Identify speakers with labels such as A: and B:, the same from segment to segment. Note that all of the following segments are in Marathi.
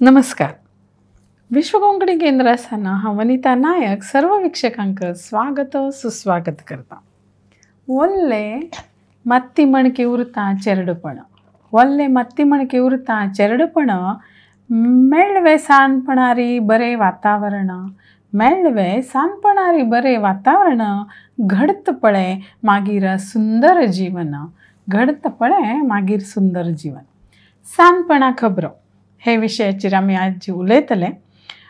A: नमस्कार. विश्व कोंकणी केंद्र आसतना हांव वनिता नायक सर्व वीक्षकांक स्वागत सुस्वागत करता. वल्ले मत्ती मणकी उरता चेरडपण, वल्ले मत्ती मणकी उरता चेरडपण, मेळवे साणपणारी बरे वातावरण, मेळवे साणपणारी बरे वातावरण, घडत पळे मागीर सुंदर जीवन, घडत पळे मागीर सुंदर जीवन. साणपणा खबरो हे विशयाचेर आमी आज उलयतले.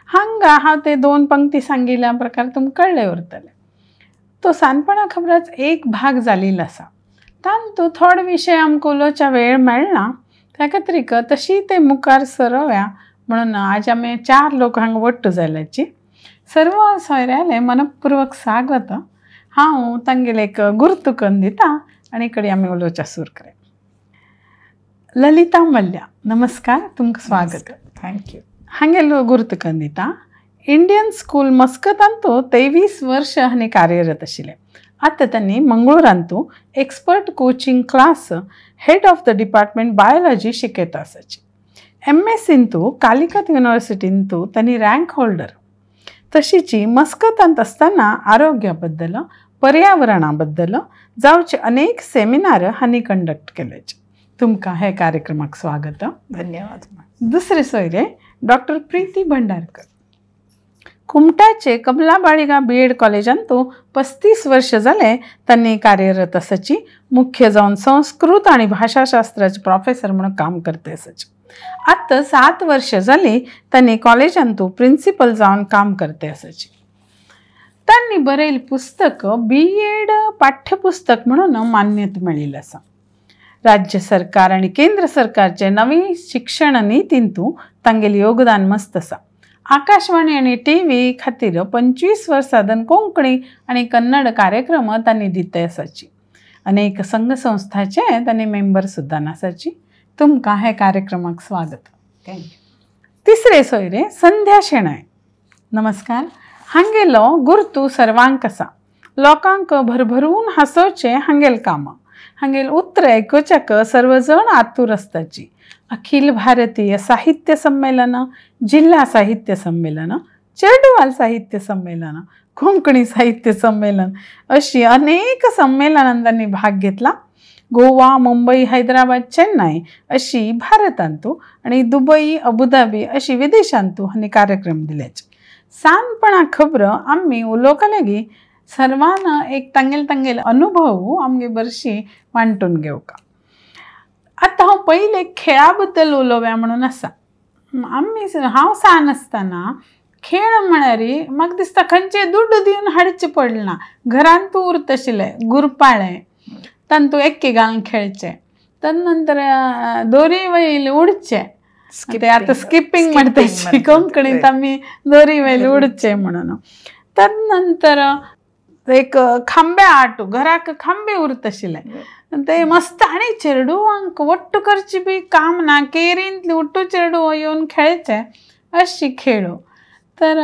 A: हांगा हांव ते 2 पंक्ती सांगिल्ल्या प्रकार तुमकां कळ्ळे उरतले. तो साणपणा खबराच एक भाग जाल्लो आसा. तातूंत थोडे विशय आमकां उलोवच्या वेळ मेळना, त्या खातीर तशी ते मुखार सरवया म्हणून आज आमी 4 लोक हांगा वट्ट जाल्याची. सर्व सोयऱ्याले मनपूर्वक स्वागत. हांव तांगेले एक गुर्तु करून दिता आनी कडेन आमी उलोवच्या सूर करूया. ललिता मल्ल्या, नमस्कार, तुमकां स्वागत.
B: थँक्यू.
A: हांगेलो गुर्तु करून दिता. इंडियन स्कूल मस्कतांतू 23 वर्ष हांणी कार्यरत आशिल्ले. आतां तांणी मंगळूरांतू expert coaching class head of the department biology शिकयता आसाची. MSc कालिकत युनिवर्सिटींतू तांणी रँक होल्डर. तशीची मस्कतांत आसतना आरोग्या बद्दल पर्यावरणा बद्दल जावचे अनेक सेमिनार हांणी कंडक्ट केल्याचे. तुमकां हे कार्यक्रमाक स्वागत.
B: धन्यवाद.
A: दुसरे सोयरे डॉक्टर प्रीती भंडारकर. कुमटाचे कमला बाळिगा BEd कॉलेजांतू 35 वर्ष जाले तांणी कार्यरत आसाची. मुख्य जावन संस्कृत आणि भाषाशास्त्राचे प्रोफेसर म्हणून काम करते आसाचे. आतां 7 वर्ष जाली तांणी कॉलेजांतू प्रिन्सिपल जावन काम करते आसाची. तांणी बरयल्लें पुस्तक BEd पाठ्यपुस्तक म्हणून मान्यता मेळिल्ली आसा. राज्य सरकार आणि केंद्र सरकारचे नवी शिक्षण नीतींतू तांगेलें योगदान मस्त आसा. आकाशवाणी आणि TV खातीर 25 वर्सां कोंकणी आणि कन्नड कार्यक्रम तांणी दिते आसाची. अनेक संघ संस्थाचे तांणी मेंबर सुद्दां आसाची. तुमकां हे कार्यक्रमाक स्वागत.
B: थँक्यू.
A: तिसरे सोयरे संध्या शेणाय, नमस्कार. हांगेलो गुर्तू सर्वांक आसा. लोकांक भरभरून हांसोवचें हांगेल काम. हांगेल उतर आयकुच्याक सर्वजण आतुर आसताची. अखिल भारतीय साहित्य संमेलन, जिल्हा साहित्य संमेलन, चेडवाल साहित्य संमेलन, कोंकणी साहित्य संमेलन अशी अनेक संमेलनांत तांणी भाग घेतला. गोवा, मुंबई, हैदराबाद, चेन्नई अशी भारतांतू आणि दुबई, अबुधाबी अशी विदेशांतू हांणी कार्यक्रम दिल्याचे. साणपणा खबर आम्ही उलोवका लेगी सर्वांना एक तांगेल अनुभव आमगे बरशी वांटून घेवका. आतां हांव पयले खेळा बद्दल उलोवया म्हणून आसा. हांव सान आसतना खेळ म्हळ्यार म्हाका दिसता खंयचे दूड दिवन हाडचें पडना. घरांतू उरत आशिल्ले गुरपाळे, तांतू एक्के घालून खेळचे. तदनंतर दोरी वयर उडचे, ते आतां स्किपिंग म्हणटाची कोंकणींत आमी दोरी वयर उडचे म्हणून. तदनंतर एक खांबे आटू, घराक खांबे उरत आशिल्ले ते मस्त. आनी चेडवांक वट्ट करची बी काम ना, केरींतली उट्टू चेडू येवन खेळचे अशी खेळो. तर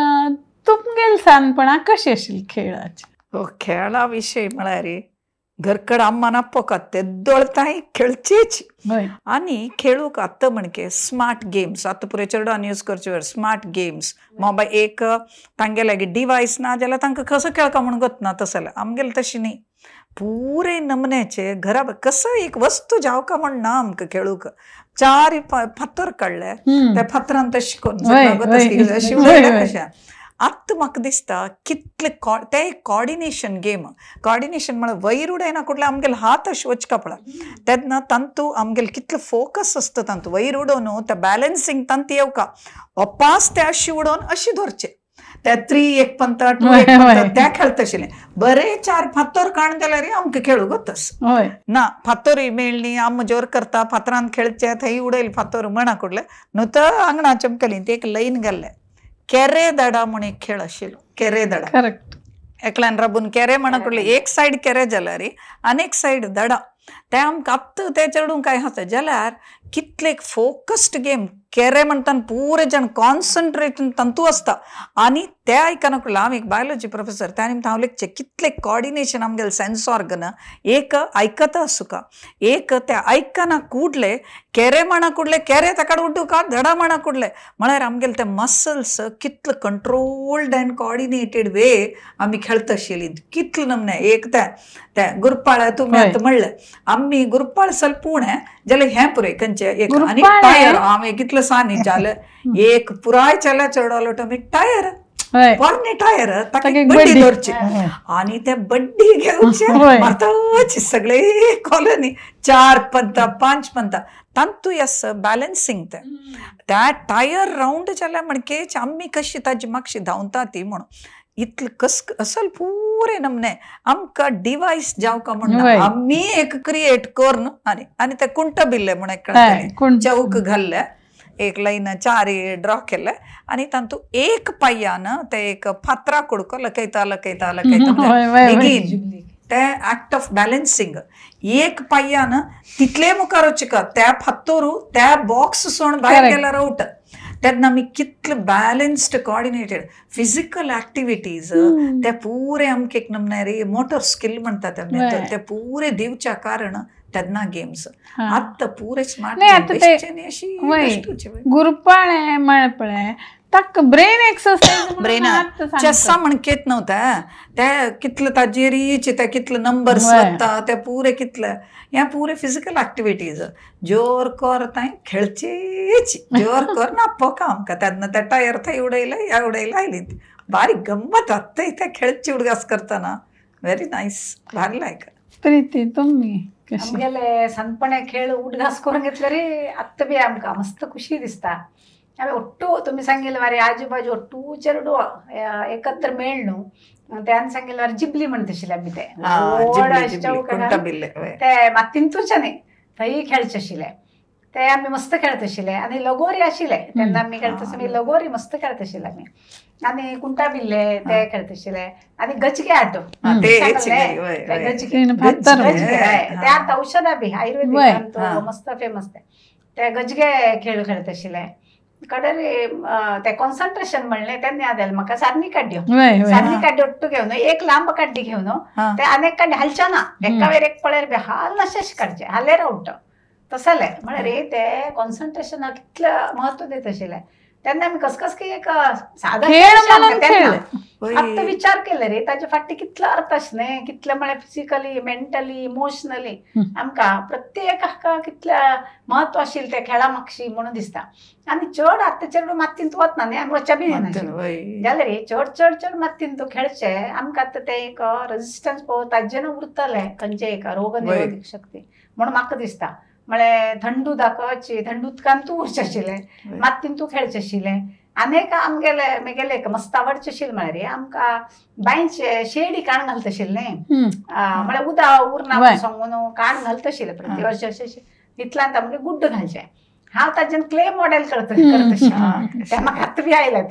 A: तुमगेल सानपणा कशी आशिल्ली खेळाची?
B: हो, खेळा विषय म्हळ्यार घरकड अम्मान अप्पक तेद्दोळताय खेळचेच. आनी खेळूक आत्ता म्हणके स्मार्ट गेम्स आतां पुरे चेडवान यूज करचे. स्मार्ट गेम्स मोबायल एक तांगे लागीं डिवायस ना जाल्यार तांकां कसो खेळका म्हणून गतना. तसो जाल्यार आमगेलें तशें न्ही. पुरे नमन्याचे घरा कसो एक वस्तू जावका म्हण ना आमकां खेळूक. 4 फातर काडले त्या फातरान तशें करून अशें. आत्तां म्हाका दिसता कितले ते एक कॉर्डिनेशन गेम. कॉर्डिनेशन म्हळ्यार वयर उडयना कुठले आमगेले हात अशें वचका पळय. तेन्ना तांतू आमगेले कितले फोकस आसता तांतू वयर उडोवन त्या बॅलन्सिंग तांत येवका. अपास ते अशी उडोवन अशी धरचे. त्या 3 एक पंत 2 एक पंत त्या खेळता आशिल्ले. बरे 4 फातर काण जाल्यार आमकां खेळूं गतस ना. फातरूय मेळ्ळी, आम जोर करता फातरांत खेळचे, थंय उडयले फातर म्हणा कुठले न्हू. तर आंगणा चमकली ते एक लायन गेल्ले. केरे दडा म्हूण एक खेळ आशिल्लो. केरे दडा
A: करेक्ट.
B: एकल्यान राबून केरे म्हणा कुठले एक सायड केरे जाल्यार आनी एक सायड दडा. ते आमकां आत्ता ते चेडूं काय आसा जाल्यार कितले फोकस्ड गेम. केरे म्हणटान पुरे जण कॉन्सन्ट्रेट तांतू आसता. आनी ते आयकना कडलो हांव एक बायोलॉजी प्रोफेसर त्या निमतान हांव लेखचें कितलें कॉर्डिनेशन आमगेलें सेन्स ऑर्गन एक आयकता सुका एक ते आयकना कुडले केरे म्हणा कुडले केरे ताका उड्डुका धडा म्हणा कुडले म्हळ्यार आमगेले ते मसल्स कितले कंट्रोल्ड एंड कॉर्डिनेटेड वे आमी खेळता आशिल्लीं कितले नमने एक ते गुरपाळ तुमी आतां म्हणलें आमी गुरपाळ सलपुणे जाल्यार हें पुरे खंयचे एक आनी टायर हांवें कितले सांनी जालें एक पुराय चल्या चडवलो तो टायर पोरणे टायर ताका बड्डी धरची आनी ते बड्डी घेवचे मातोच सगळे कॉलनी 4 पंता 5 पंता तांतूय आसा बॅलन्सिंग त्या टायर रावंड जाल्यार म्हणके आमी कशी ताजी मातशी धांवता ती म्हणून इतले कस असल पुरे नमने आमकां डिवायस जावका म्हणून आमी एक क्रिएट करन आनी ते कुंट बिल्ले म्हण कळटलें चौक घाल्ले एक लाईन 4 ड्रॉ केले आणि तांतू एक पायान ते एक फातरा कुडको लकयता बेगीन ते ऍक्ट ऑफ बॅलन्सिंग एक पायान तितले मुखार वचका त्या फातोरू त्या बॉक्स सोड भायर गेल्यार आउट तेन्ना आमी कितले बॅलन्स्ड कॉर्डिनेटेड फिजिकल ऍक्टिव्हिटीज ते पुरे आमकां एक नमने रे मोटर स्किल म्हणटात ते पुरे दिवच्या कारण तेन्ना गेम्स आतां पुरे स्मार्ट
A: गुरपाळे मळपळे ताका ब्रेन एक्सरसाइज
B: ब्रेन चेस्सा म्हणकेत नव्हता ते कितले ताजेरीच ते कितले नंबर्स वता ते पुरे कितले हे पुरे फिजिकल ऍक्टिव्हिटीज जोर कर थंय खेळचेच जोर कर ना पोका आमकां तेन्ना ते टायर थंय उडयले ह्या उडयला आयली बारीक गंमत आतां ते खेळची उडगास करतना व्हेरी नायस भारी लायक
A: प्रीती तुम्ही
C: आमगेले सनपणे खेळ उडघास करून घेतले रे आत्ता बी आमकां मस्त खुशी दिसता आमी ಒಟ್ಟು तुम्ही सांगिल्ले वारे आजू बाजू ಒಟ್ಟು चेडू एकत्र मेळ न्हू त्यान सांगिल्ले वारे जिबली म्हणतशिल्ले आमी ते मातींतूच न्ही थंय खेळचे आशिल्ले ते आमी मस्त खेळत आशिल्ले आनी लगोरी आशिल्ले तेन्ना आमी खेळटा आमी लगोरी मस्त खेळत आशिल्ले आमी आनी कुंटा बिल्ले ते खेळत आशिल्ले आनी गजगे आटो ते आतां औषधां बी आयुर्वेदीक मस्त फेमस ते गजगे खेळ खेळत आशिल्ले कडेन ते कॉन्सन्ट्रेशन म्हणलें तेन्ना याद आयलें म्हाका सारणी काड्यो ओट्टू घेवन एक लांब काड्डी घेवन ते आनीक काड्डी हालचे ना एका वेळेर एक पळयर बी हाल अशें काडचे हालेर आउट तसले म्हळ्यार ते कॉन्सन्ट्रेशनाक कितलें म्हत्व दित आशिल्ले तेन्ना आमी कसकस की एक सादा आतां विचार केले रे ताचे फाटी कितलो अर्थ आसले कितले म्हळ्यार फिजिकली मेंटली इमोशनली आमकां प्रत्येक हाका कितले म्हत्व आशिल्लें त्या खेळा मागशी म्हणून दिसता आनी चड आतां चेडूं मातींत वतना न्ही आमी वच्चा बी जाल्यार रे चड मातींत खेळचे आमकां आतां ते एक रेजिस्टन्स पळोवन ताजेर उरतले खंयचे एक रोग निरोधक शक्ती म्हणून म्हाका दिसता म्हळ्यार थंड दाखोवची थंड उदकान तूं उरचें आशिल्लें मातीन तूं खेळचें आशिल्लें आनीक आमगेले एक मस्त आवडचें आशिल्लें म्हळ्यार आमकां बांयचे शेडी काण घालता आशिल्लें म्हळ्यार उदक उरना सांगून काण घालता आशिल्लें प्रति वर्स अशें इतल्यान आमगे गुड्ड घालचें हांव ताजेन क्ले मॉडेल करत आशिल्लें ते म्हाका आतां बी आयले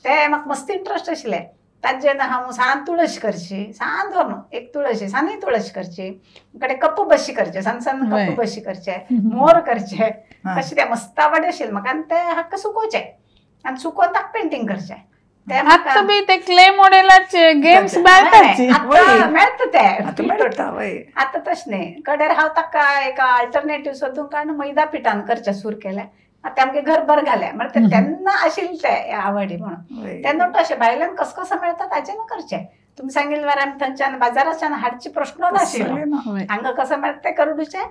C: ते म्हाका मस्त इंट्रस्ट आशिल्लें ताजेन हांव सान तुळस करची सान धरून एक तुळशी सानय तुळस करची कडेन कप्प बशी करचे सान कप्प बशी करचे मोर करचे अशें ते मस्त आवड आशिल्लें म्हाका आनी ते हाका सुकोवचे आनी सुकोवन ताका पेंटींग करचे
A: आतां बी ते क्ले मॉडेलाचे गेम्स
C: मेळटा ते आतां तशें न्ही कडेर हांव ताका एक अल्टरनेटीव सोदूंक कारण मैदा पिठान करचे सूर केले आतां आमगे घरभर घाले म्हळ्यार तेन्ना आशिल्ले ते आवडी म्हणून तेन्ना अशें भायल्यान कसो मेळटा ताचें करचें तुमी सांगिल्ले वार आमी थंयच्यान बाजाराच्यान हाडची प्रश्न नाशिल्लो हांगा कसो मेळटा ते करडूचें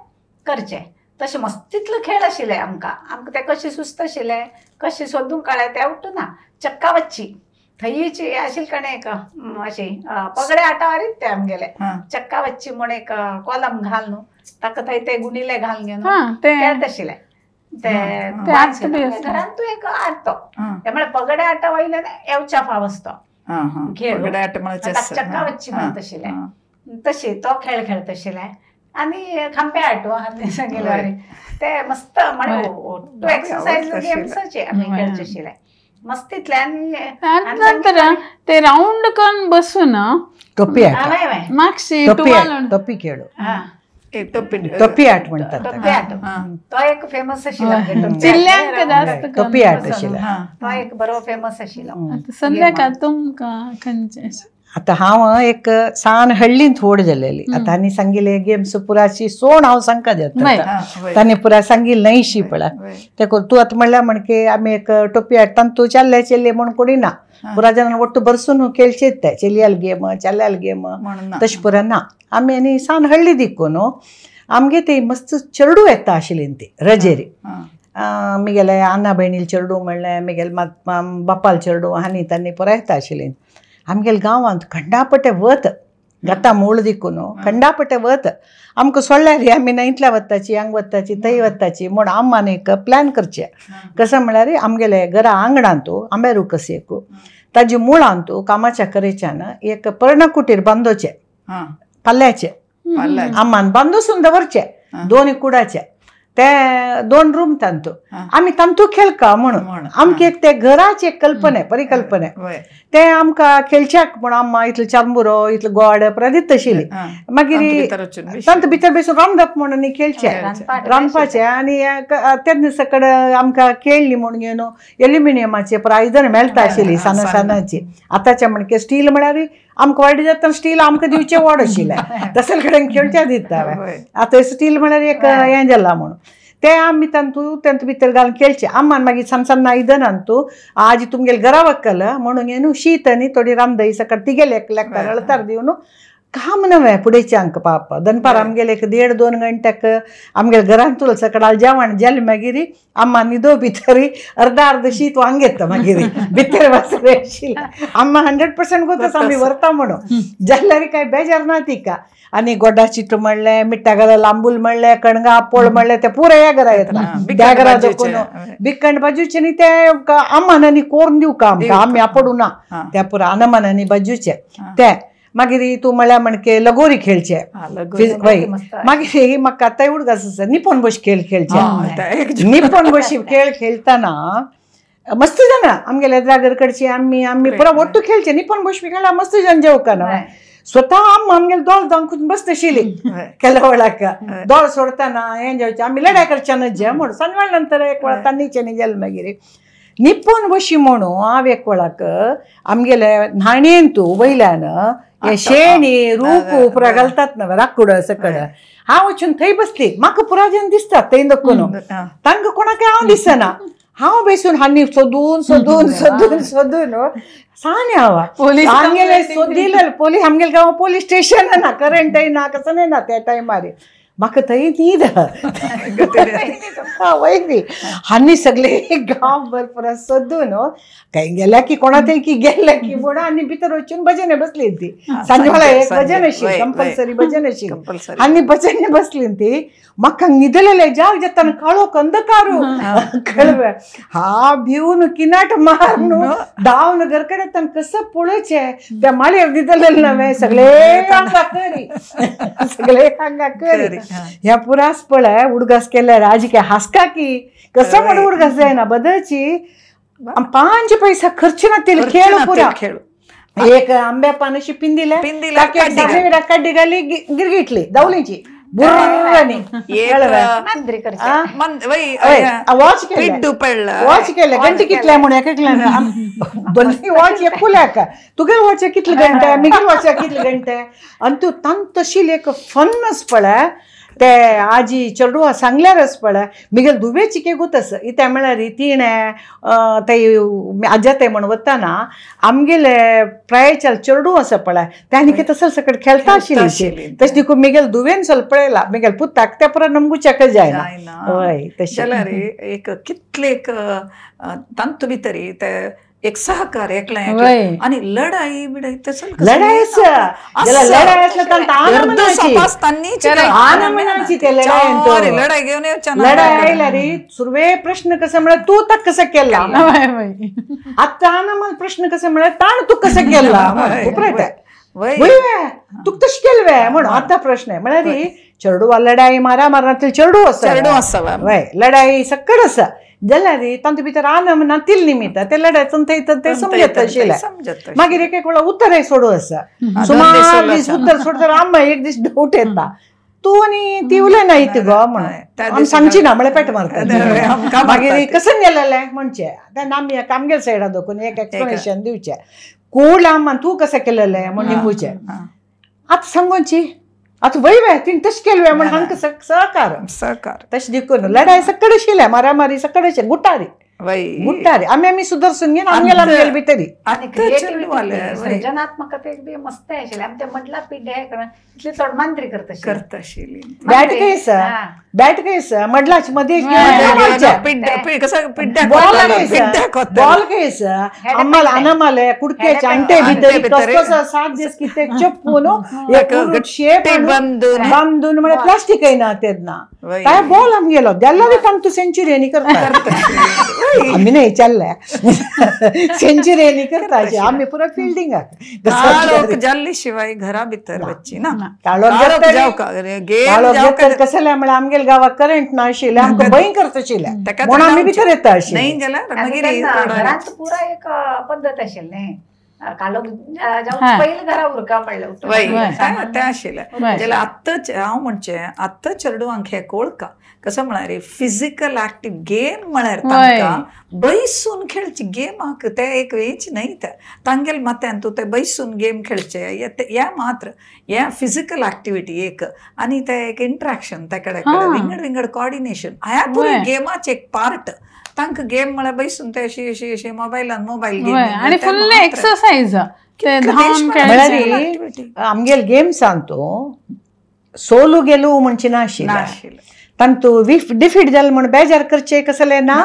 C: करचें तशें मस्तितले खेळ आशिल्ले आमकां ते कशें सुस्त आशिल्ले कशें सोदूंक कळ्ळें तें उठूना चक्का वच्ची थंयची आशिल्ली कणे एक अशी पगडे आटावारीत ते आमगेले चक्का वच्ची म्हण एक कॉलम घाल न्हू ताका थंय ते गुणिले घालून घेवन खेळत आशिल्ले घरान तूं एक आडतो ते म्हळ्यार पगडे आटा वयल्यान येवच्या फाव आसतो खेळ चक्का वच्ची म्हणत आशिल्ले तशी तो खेळ खेळत आशिल्ले आनी खांपे आटो आनी सांगिल्ले ते मस्त म्हळ्यार एक्सरसायज गेम्साचे आमी खेळचे आशिल्ले मस्तीतल्यान
A: नंतर ते राउंड करून बसून
C: टोपी
A: मागशी
D: टोपी खेळ
B: एक
D: टोपी आट म्हणतात
C: टोपी आट तो एक फेमस आशिल्लो
A: चिल्ल्यांक जास्त
D: टोपी आट आशिल्लो
C: तो एक बरो फेमस आशिल्लो
A: संध्याकाळ तुमकां खंयचे
D: आता हांव एक सान हळ्ळींत व्हड जालेली आता आनी सांगिल्ले गेम्स पुराची सोण हांव सांगता देता तांणी पुरा सांगिल्लें न्हयशी पळय ते तूं आतां म्हणल्यार म्हणके आमी एक टोपी हाडटा तूं चल्ले चेल्ले म्हण कोणी ना पुरा जाणां ಒಟ್ಟು ಬರ್ಸೂನು ಕೇಳ್ಚಿತ್ತೆ ಚೆಲ್ಲಿಯಲ್ ಗೇಮ್ ಚಲ್ಯಾಲ್ ಗೇಮ್ तश पुरा ना आमी आनी सान हळ्ळी दिक्कून आमगे ते मस्त चेडू येता आशिल्लीं ती रजेरी मिगेले अन्ना भयणील चेडू म्हणलें मिगेल बापाल चेडू हानी तांणी पुरा येता आशिल्लीं आमगेल गांवांत खंडापटे वत गता मूळ दिक्कून खंडापटे वत आमकां सोडल्यार आमी नायंतल्या वत्ताची हांग वत्ताची थंय वत्ताची म्हूण आम्मान एक प्लॅन करचें कसं म्हळ्यार आमगेले घरा आंगणांत आंबेरू कसेक ताजी मुळांत कामाच्या करेच्यान एक पर्णकुटीर बांदोचें पल्ल्याचें आम्मान बांदूसून दवरचें 2 कुडाचे ते 2 रूम तांतू आमी तांतू खेळका म्हणून आमकां एक ते घराची कल्पने परिकल्पने ते आमकां खेळच्याक म्हूण आम्मा इतलो चांबुरो इतलो गोड प्रदीत आशिल्ली मागीर तांत भितर बसून रांदप म्हणून खेळचे रांदपाचें आनी त्या दिसा कडेन आमकां खेळ्ळी म्हूण घेवन एल्युमिनियमाची प्रायजन मेळटा आशिल्ली सानाची आतांचे म्हणके स्टील म्हळ्यार आमकां वायट जाता स्टील आमकां दिवचें व्हड आशिल्लें तसले कडेन खेळचें दिता आतां स्टील म्हळ्यार एक हें जालां म्हणून ते आमी तांतू भितर घालून खेळचे आम्मान मागीर सान आयदनांतू आज तुमगेले घरा वक्कल म्हणून न्हू शीत न्ही थोडी रांदय सकाळ तिगेले एकल्याक अळतार दिवन काम नवे फुडेचे आमकां पावपा दनपार आमगेले 1.5-2 घंट्याक आमगेले घरांत सकाळ जेवण जालें मागीर आम्मा न्हिदो भितर अर्ध शीत वांग येता मागीर भितर वाचले आशिल्लें आम्मा 100% गोतच आमी व्हरता म्हणून जाल्यार काय बेजार ना तिका आनी गोडा चिट्ट म्हणलें मिठ्ठा घाला आंबूल म्हणलें कणगां पोळ म्हणलें ते पुरे ह्या घरा येता त्या घरा दोकून बिकंड बाजूचे न्ही ते आम्मानांनी कोरून दिवका आमकां आमी आपडू ना त्या पुरा आनमानांनी बाजूचे ते मागीर तूं म्हळ्यार म्हणके लगोरी खेळचे वय मागीर म्हाका आतांय उडगास आसा निपोन बशी खेळ खेळचे निपोन बशी खेळ खेळटाना मस्त जाणा आमगेल्या जागर कडची आमी पुरा ಒಟ್ಟು खेळचे निपोन बशी खेळा मस्त जण जेवकाना स्वतः आमगेले दोळ दांकून बसत आशिल्ली केल्या वेळाक दोळ सोडताना हें जेवचें आमी लढाय करच्यानच म्हूण सांजवेळ नंतर एक वेळा तान्नीचे न्ही गेले मागीर निपोन बशी म्हणून हांव एक वेळाक आमगेले न्हाणयेन तूं वयल्यान हे शेणी रूप पुरा घालतात न्हय राखूड सकड हांव वचून थंय बसली म्हाका पुरा जण दिसतात थंय दखून तांकां कोणाक हांव दिसना हांव बसून हांनी सोदून सांग आमगेले सोदिले पोलीस आमगेले गांवां पोलीस स्टेशन ना करंटय ना कसं ना त्या टायमार म्हाका थंय न्हीद वयली हांनी सगळे गांवभर पुरा सोदून खंय गेल्या की कोणा तरी की गेले की म्हूण आनी भितर वचून भजने बसली ती सांजे वेळा एक भजन आशिल्ली कंपल्सरी भजन आशिल्ली आनी भजने बसली ती म्हाका न्हिदलेले जाग जेताना काळो अंधकारू कळवे हा भिवन किनाट मारून धांवन घर कडेन येताना कसं पळोवचें त्या माळयेर न्हिदलेले नवे सगळे हांगा करी ह्या पुरास पळय उडगास केल्यार आज के हासका की कसं म्हणून उडगास जायना बदलची 5 पैसा खर्च ना तिला खेळ पुरा एक आंब्या पानाशी पिंदिले कड्डी घाली गिरगिटली दवलीची वॉच केले गंटे कितले म्हणून दोन्ही वॉच एकूल्याक तुगे वॉच कितले घंटे मिगेल वॉच कितले घंटे आनी तूं तांत तशी एक फन्नस पळय ते आजी चेडूआ सांगल्यारच पळय मिगेल दुबेची के गुतस इते म्हळ्यार तिणे ते आजा ते म्हण वताना आमगेले प्रायेच्या चेडू आसा पळय त्यानी के तसं सकट खेळता आशिल्ली तशें देखून मिगेल दुवेन सल पळयला मिगेल पुताक त्या पुरा नमगुच्याक जायना हय तशें जाल्यार
B: एक कितले तांतू भितरी ते एक सहकार एकल्यान आणि लढाई बिडाई
D: लढाई
B: घेऊन
D: लढाई आयल्या रे सुरवे प्रश्न कसं म्हळ्यार तू ताक कसं केला आता मला प्रश्न कसं म्हळ्यार ताण तू कसं केला तू तश केलवे म्हणून आता प्रश्न आहे म्हळ्यार चेडू लढाई मारामारांतली चेडू आसा वय लढाई सकड आसा जाल्यार तांतू भितर आनम तिल निमित्त ते लढायतून ते समजत आशिल्लें मागीर एक वेळा उत्तराय सोडू आसा सुमार दीस उत्तर सोडटा आम्मा एक दीस डावट येता तू आणि ती उलय ना इथे गो म्हणून आमी सांगची ना म्हळ्यार पेट मारता मागीर कसं गेलेले म्हणचे तेन्ना आमी कामगेर सायडा दोकून एक एक्सप्लेनेशन दिवचे कोण आम तू कसं केलेले म्हण निंबूचे आतां सांगोची आतां वय तिने तशें केलें म्हण हांकां सहकार तशें दिकून लढाई सकड आशिल्ले मारामारी सकड आशिल्ले गुट्टारी आमी सुदर्शन घेवन आमगेल भितरी
C: सृजनात्मकतेक बी मस्त आशिल्ले आमी ते मदला पिड्ड्या इतली चड मांद्री करता आशिल्ली
D: बॅट केस मडलाची मध्ये बॉल केस आम्हाला अनामाले कुडकेचे अंटे भितरी कसं 7 दीस कितें चप्पून एक शेप बांदून म्हणजे प्लास्टिक येना तेन्ना काय बॉल आमगेलो देल्ला बी काम तू सेंचुरी करता आम्ही नाही चालल्या सेंचुरी करता आम्ही पुरा फिल्डिंग
B: जाल्ली शिवाय घरा भितर वच्ची ना
D: कसले म्हळ्यार आमगेल गावाक करंट ना आशिल्ले आमकां भयंकर आशिल्ले म्हणून आमी भितर येता
B: नाही जाल्यार
C: घरांत पुरा एक पद्दत आशिल्ली कालोख पयलीं घरा उरका म्हणलें
B: तें आशिल्लें जाल्यार आत्ताच हांव म्हणचें आत्ता चेडवांक हे कळका कसं म्हळ्यार फिजिकल एक्टिव गेम म्हळ्यार तांकां बैसून खेळची गेमाक ते एक वेच न्हय ते तांगेल मत्यान तूं ते बैसून गेम खेळचे हे मात्र हे फिजिकल एक्टिविटी एक आनी ते एक इंट्रॅक्शन तेकडे विंगड कॉर्डिनेशन ह्या पुरो गेमाचे एक पार्ट तांकां गेम म्हळ्यार बैसून ते अशी मोबायलान मोबायल गेम
A: आणि फुल्ल एक्सरसाइज
D: आमगेल गेम सांगतो सोलू गेलू म्हणचे नाशिल्ले तांतू डिफीट जालें म्हण बेजार करचे कसले ना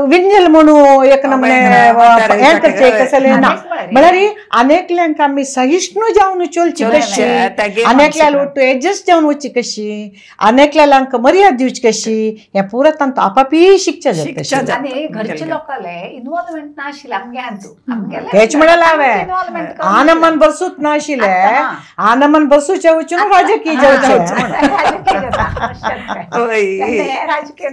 D: विंजल म्हणू एक नमने हे करचे कसले ना म्हळ्यार अनेकल्यांक आमी सहिष्णू जावन चलची कशी अनेकल्याल ಒಟ್ಟು एडजस्ट जावन वचची कशी अनेकल्यांक मर्याद दिवची कशी हे पुरो तांतू आपापी शिकचे जाता
C: आनी घरचे लोकांले इन्वॉल्वमेंट नाशिल्ले आमगे हातून
D: हेच म्हणाल हांवें आनमन बसूच नाशिल्ले आनमन बसूचे वचून राजकीय जावचे
C: राजकीय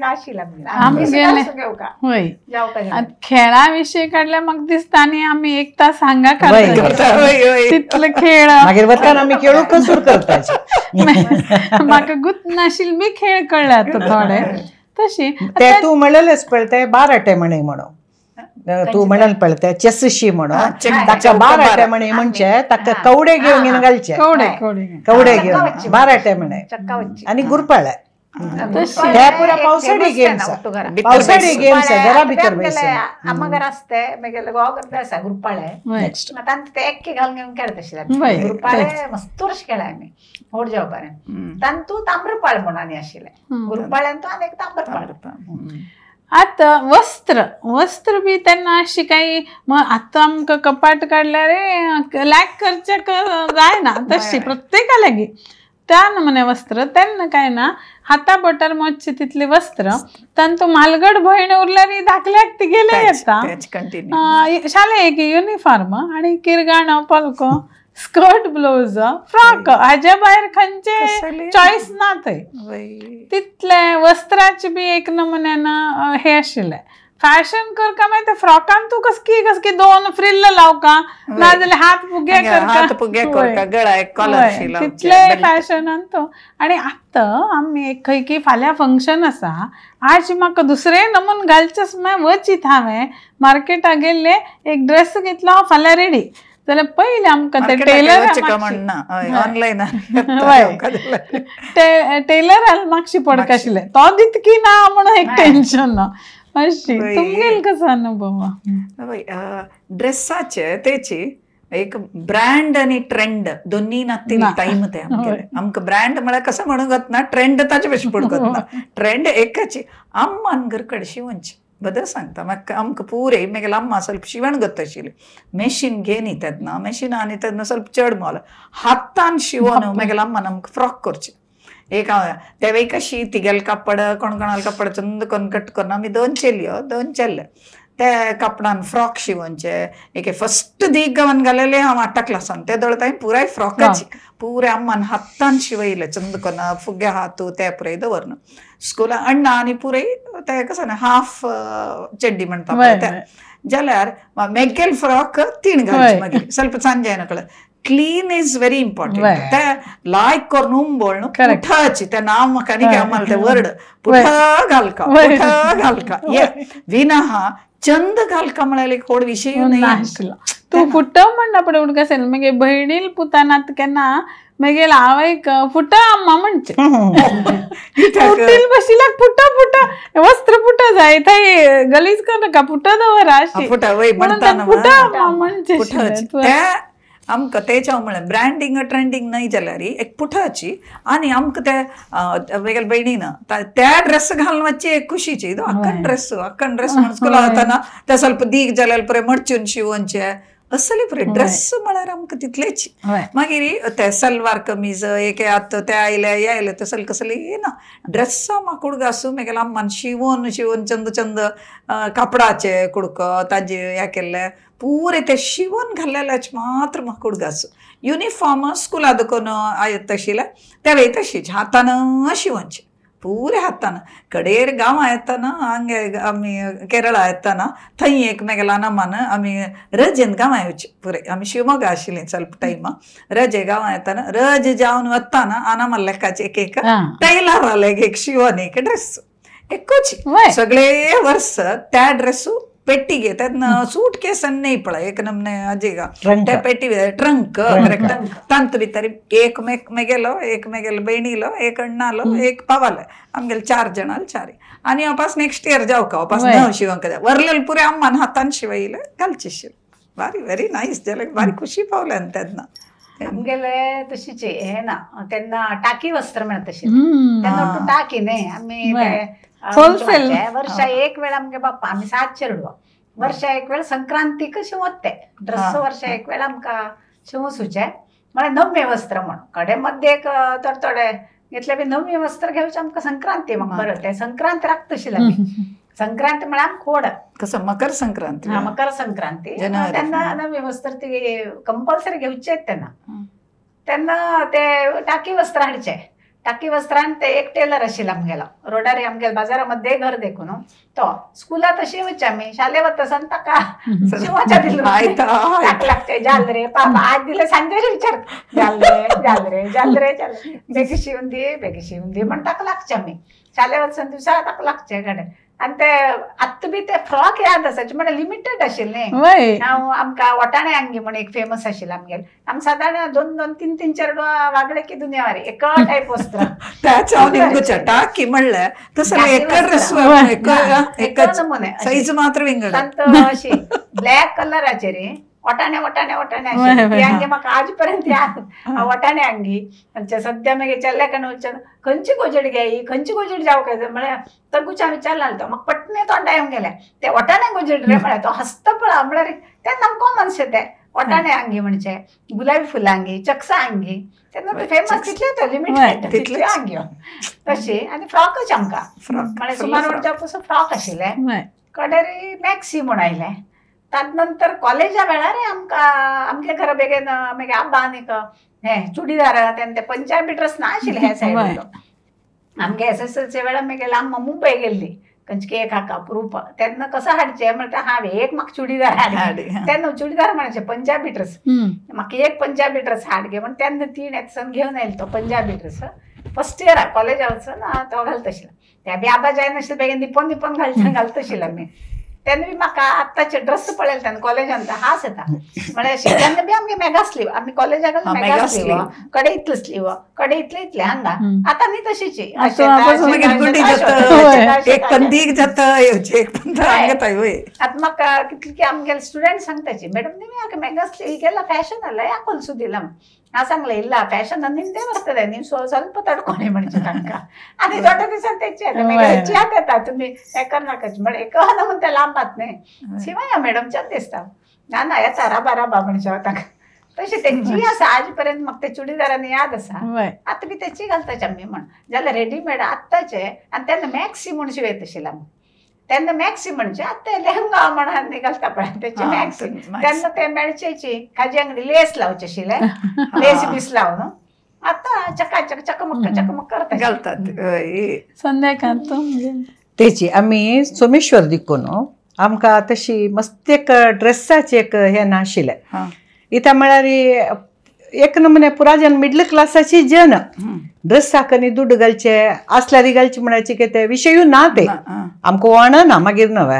A: खेळाविषयी काढल्या मग दिसता आणि आम्ही 1 तास हांगा तिथलं खेळ
D: मागीर वताना आमी खेळू कसूर करता
A: म्हाका गुत नाशिल्ले बी खेळ कळले आता थोडे तशी
D: ते तू म्हणलेलेच पळय बाराटे म्हणे म्हणून तू म्हणाल पळय ते चेसशी म्हणून ताका बाराटे म्हणे म्हणजे ताका कवडे घेवन घालचे कवडे घेवन बाराटे म्हणे आनी गुरपाळे पुरा पावसाळी गेम्स घरा भितर
C: अम्मा घर आसते मागीर गोगर आसा गुरपाळे तांकां ते एक्के घालून घेवन खेळत आशिल्ले गुरपाळे मस्त खेळ्ळे आमी व्हड जेवपाऱ्यान तांतू तांब्रपाळ म्हणून आनी आशिल्ले गुरपाळ्यान तो आनी एक तांब्रपाळ
A: आता वस्त्र बी तेन्ना अशी काही मग आता आमकां कपाट काडल्यार लॅक करचे जायना तशी प्रत्येका लागी त्या नमुने वस्त्र तेन्ना काय ना हाता बोटार मोजचे तितले वस्त्र तांतू म्हालगड भयण उरल्यार धाकल्याक ती गेले येता शाळेक युनिफॉर्म आणि किरगाणो पलको स्कर्ट ब्लाउज फ्रॉक हाजे भायर खंयचे चॉईस ना थंय तितले वस्त्राचे बी एक नमुन्यान हे आशिल्ले फॅशन करका मागीर ते फ्रॉकान तू कसकी 2 फ्रिल्ल लावका नाजाल्यार हात पुगे करका तितले फॅशनान तो आणि आत्ता आमी एक खंय फाल्यां फंक्शन आसा आज म्हाका दुसरे नमून घालचेच वचीत हांवें मार्केटाक गेल्ले एक ड्रेस घेतलो फाल्यां रेडी जाल्यार पयलीं आमकां ते टेलर मागशी पडका आशिल्ले तो दितकी ना म्हणून एक टेन्शन ना अशी तुमगेल कसो अनुभव
B: ड्रेसाचे तेची एक ब्रँड आणि ट्रेंड दोन्ही नातील टाइम ते आमकां ब्रँड म्हळ्यार कसं म्हणूंक ना ट्रेंड ताचे भशेन पडूंक ना ट्रेंड एकाची आम्मान घरकडे शिवनची बदल सांगता म्हाका आमकां पुरे मागीर अम्मा ಸ್ವಲ್ಪ शिवण करता आशिल्ली मेशीन घेवन तेन्ना मेशिनांनी तेन्ना ಸ್ವಲ್ಪ चड मोल हातान शिवून मागीर अम्मान आमकां फ्रॉक करची एक तेवे कशी तिगेल कापड कोणाल कापड चंद करून कट करून आमी 2 चेल्ले ते कापडान फ्रॉक शिवनचे एक फस्ट दीक गांवान घालेले हांव 8 क्लासान ते दळता पुराय फ्रॉकाची पुरे अम्मान हातान शिवयले चंद करून फुगे हातू ते पुराय दवरन स्कुला अण्णा आनी पुराय ते कसं ना हाफ चड्डी म्हणटा ते जाल्यार मेगेल फ्रॉक 3 घालचे मागीर ಸ್ವಲ್ಪ ಸಂಜೆ नकळ क्लीन इज व्हेरी इम्पॉर्टंट. ते लायक करून उंबोळ पुठाची ते नाव म्हाका न्ही आम्हाला ते वर्ड पुठा घालका पुठा घालका विना चंद घालका म्हळ्यार कोण विशय
A: नाशिल्लो. तू फुट्ट म्हणना पडे उडक असेल मगे बहिणील पुतानात केन्ना मगे हांवें फुट्ट अम्मा म्हणचे फुट्टील बशिलाक फुट्ट फुट्ट वस्त्र फुट्ट जाय थंय गलीज कर नाका फुट्ट दवरा अशी
B: फुट्ट वय म्हणटा
A: फुट्ट अम्मा म्हणचे
B: आमकां तेच्या म्हळ्यार ब्रँडींग ट्रेंडींग न्हय जाल्यार एक पुठाची आनी आमकां ते वेगळे भयणीन त्या ड्रेस घालून मातशी एक खुशीची अक्कन ड्रेस म्हणून स्कुला वतना ते ಸ್ವಲ್ಪ दीग जाल्यार पुरे मडचून शिवोवचे असले पुरे ड्रेस म्हळ्यार आमकां तितलेच. मागीर ते सलवार कमीज एक आतां ते आयले तसले कसले येना ड्रेस्सां म्हाका कुडको आसूं मागीर आम्मान शिवोन चंद चंद कापडाचे कुडको ताजे हे केल्ले पुरे ते शिवोन घाल्लेलेच मात्र म्हाका कुडको आसूं. युनिफॉर्म स्कुला दुखून आयत तशिले ते तशीच हातान शिवोवचे पुरे हातान. कडेर गांवां येतना हांगे आमी केरळा येतना थंय एक मेगेला नमान आमी रजेन गांवां येवचे पुरे. आमी शिवमोगा आशिल्लीं ಸ್ವಲ್ಪ टायमा रजे गांवां येतना रज जावन वताना आना लेखाचे एक टैलर आलेग एक शिवोन एक ड्रेस एकूच सगळे वर्स त्या ड्रेसू पेट्टीगे तेन्ना सूट केस न्हय पळय एक नमने अजेगा त्या पेटी ट्रंक तांत भितर एक मेगेलो एक मेगेलो बहिणीलो एक अण्णालो एक पावाले आमगेले 4 जणांले 4 आनी वापस नेक्स्ट इयर जावका वापस न शिवंक वरलेले पुरे अम्मान हातान शिवयले घालचे शिव भारी व्हेरी नायस जाले भारी खुशी पावले तेन्ना.
C: आमगेले तशीच हे ना तेन्ना टाकी वस्त्र मेळटा तशें तेन्ना टाकी न्ही आमी वर्षा एक वेळ आमगे बाप्पा आमी 7 चेडवा वर्षा एक वेळ संक्रांतीक शिवते ड्रेस वर्षा एक वेळ आमकां शिवसूचे म्हळ्यार नवे वस्त्र म्हणून कडे मध्ये एक थोडे घेतले बी नवे वस्त्र घेवचे आमकां संक्रांती म्हाका बरें ते संक्रांत राखता आशिल्ले आमी संक्रांत म्हळ्यार आमकां खोड
B: कसं मकर संक्रांती
C: मकर संक्रांती तेन्ना नवे वस्त्र ती कंपल्सरी घेवचेच तेन्ना ते टाकी वस्त्र हाडचे. टाकी वस्त्रान ते एक टेलर आशिल्लो आमगेलो रोडार आमगेलो बाजारामध्ये घर देखून तो स्कुलात शिवचे आमी शाले वता सन ताका शिवच्या दिलो ताका लागचे जालरे पापा आज दिले सांजे विचार जालरे बेगी शिवून दी म्हण ताका लागचे आमी शाले वचून दिवसा ताका लागचे कडेन. आनी ते आत्ता बी ते फ्रॉक याद आसाचे म्हणजे लिमिटेड आशिल्ले. हांव आमकां वटाणे आंगी म्हण एक फेमस आशिल्लो आमगेले आमी सादारण 2-3 चेडवां वागडे की दुनियावारी एक टायप वस्त्र
B: टाकी म्हणल्यार तसं सायज मात्र
C: अशी ब्लॅक कलराचे रे वटाणे म्हाका आज पर्यंत याद वटाणे अंगी सद्या मागीर चल्ल्या कण खंयची गोजड घ्यायी खंयची गोजड जावं काय म्हळ्यार तगुच्या विचारला तो म्हाका पटने तोंडा येवंक गेले ते वटाणे गोजड रे म्हळ्यार तो हसता पळय म्हळ्यार तेन्ना कॉमन शे ते वटाणे अंगी म्हणचे गुलाबी फुलां अंगी चक्सा अंगी तेन्ना फेमस तितले लिमिटेड तितले अंगी तशी आनी फ्रॉकच आमकां म्हळ्यार सुमार वर्सां पासून फ्रॉक आशिल्ले कडेरी मॅक्सी म्हूण आयले. ताज नंतर कॉलेजा वेळार आमगे घरा बेगीन मागीर आब्बान एक हे चुडीदार तेन्ना ते पंजाबी ड्रेस नाशिल्ले हे सायडीचो आमगे SSLC वेळार मागीर आम्मा मुंबय गेल्ली खंयची एक हाका प्रूफ तेन्ना कसं हाडचें म्हणटा हांवें एक म्हाका चुडीदार हाड तेन्ना चुडीदार म्हणचे पंजाबी ड्रेस म्हाका एक पंजाबी ड्रेस हाड गे म्हण तेन्ना 3 येतसन घेवन आयलो तो पंजाबी ड्रेस फर्स्ट इयर कॉलेजा वचून तो घालता आशिल्लो त्या बी आबा जायनाशिल्लो बेगीन निपन घालता आशिल्लो आमी तेन्ना बी म्हाका आत्ताचे ड्रेस पळयले तेन्ना कॉलेजान हांस येता म्हळ्यार तेन्ना बी आमगे मेगा स्लीव आमी कॉलेजाक मेगा स्लीव कडे इतले स्लीव कडे इतले हांगा आतां न्ही तशीची आतां म्हाका कितली आमगे स्टुडंट सांगताची मॅडम न्ही मेगा स्लीव गेला फॅशन आला याकोलसू दिला हांव सांगलें ಇಲ್ಲ ಫ್ಯಾಷನ್ ನಿಂದೇ ಬರ್ತದೆ ನೀವು ಸ್ವಲ್ಪ ತಡ್ಕೊಳ್ಳಿ म्हणजे तांकां आनी थोड्या दिसान तेची याद येता तुमी हें करनाकाच म्हळ्यार एक म्हणून ते लांबात न्ही शिवया मॅडमच्याच दिसता ना येता राबा म्हणजे तांकां तशी तेंची आसा आज पर्यंत म्हाका ते चुडीदारांनी याद आसा आतां बी तेची घालताचे आमी म्हण जाल्यार रेडीमेड आत्ताचे आनी तेन्ना मॅक्सी म्हूण शिवयत आशिल्लो आमी तेन्ना मॅक्सी म्हणजे आतां लेहंगा म्हणून घालता पळय तेची मॅक्सी तेन्ना ते मेळचेची खाजी अंगडी लेस लावचे आशिल्ले लेस बीस लावन आतां चकमक करता
B: घालतात
A: संध्याकाळ
D: तेची आमी सोमेश्वर दिकून आमकां तशी मस्त एक ड्रेसाची एक हें नाशिल्लें इता म्हळ्यार एक नमुने पुराजन मिडल क्लासाची जन ड्रेस साकनी दुड्ड घालचे असल्यारी घालचे म्हणायचे की ते विषय ना ते आमको वाण ना मागीर नव्हे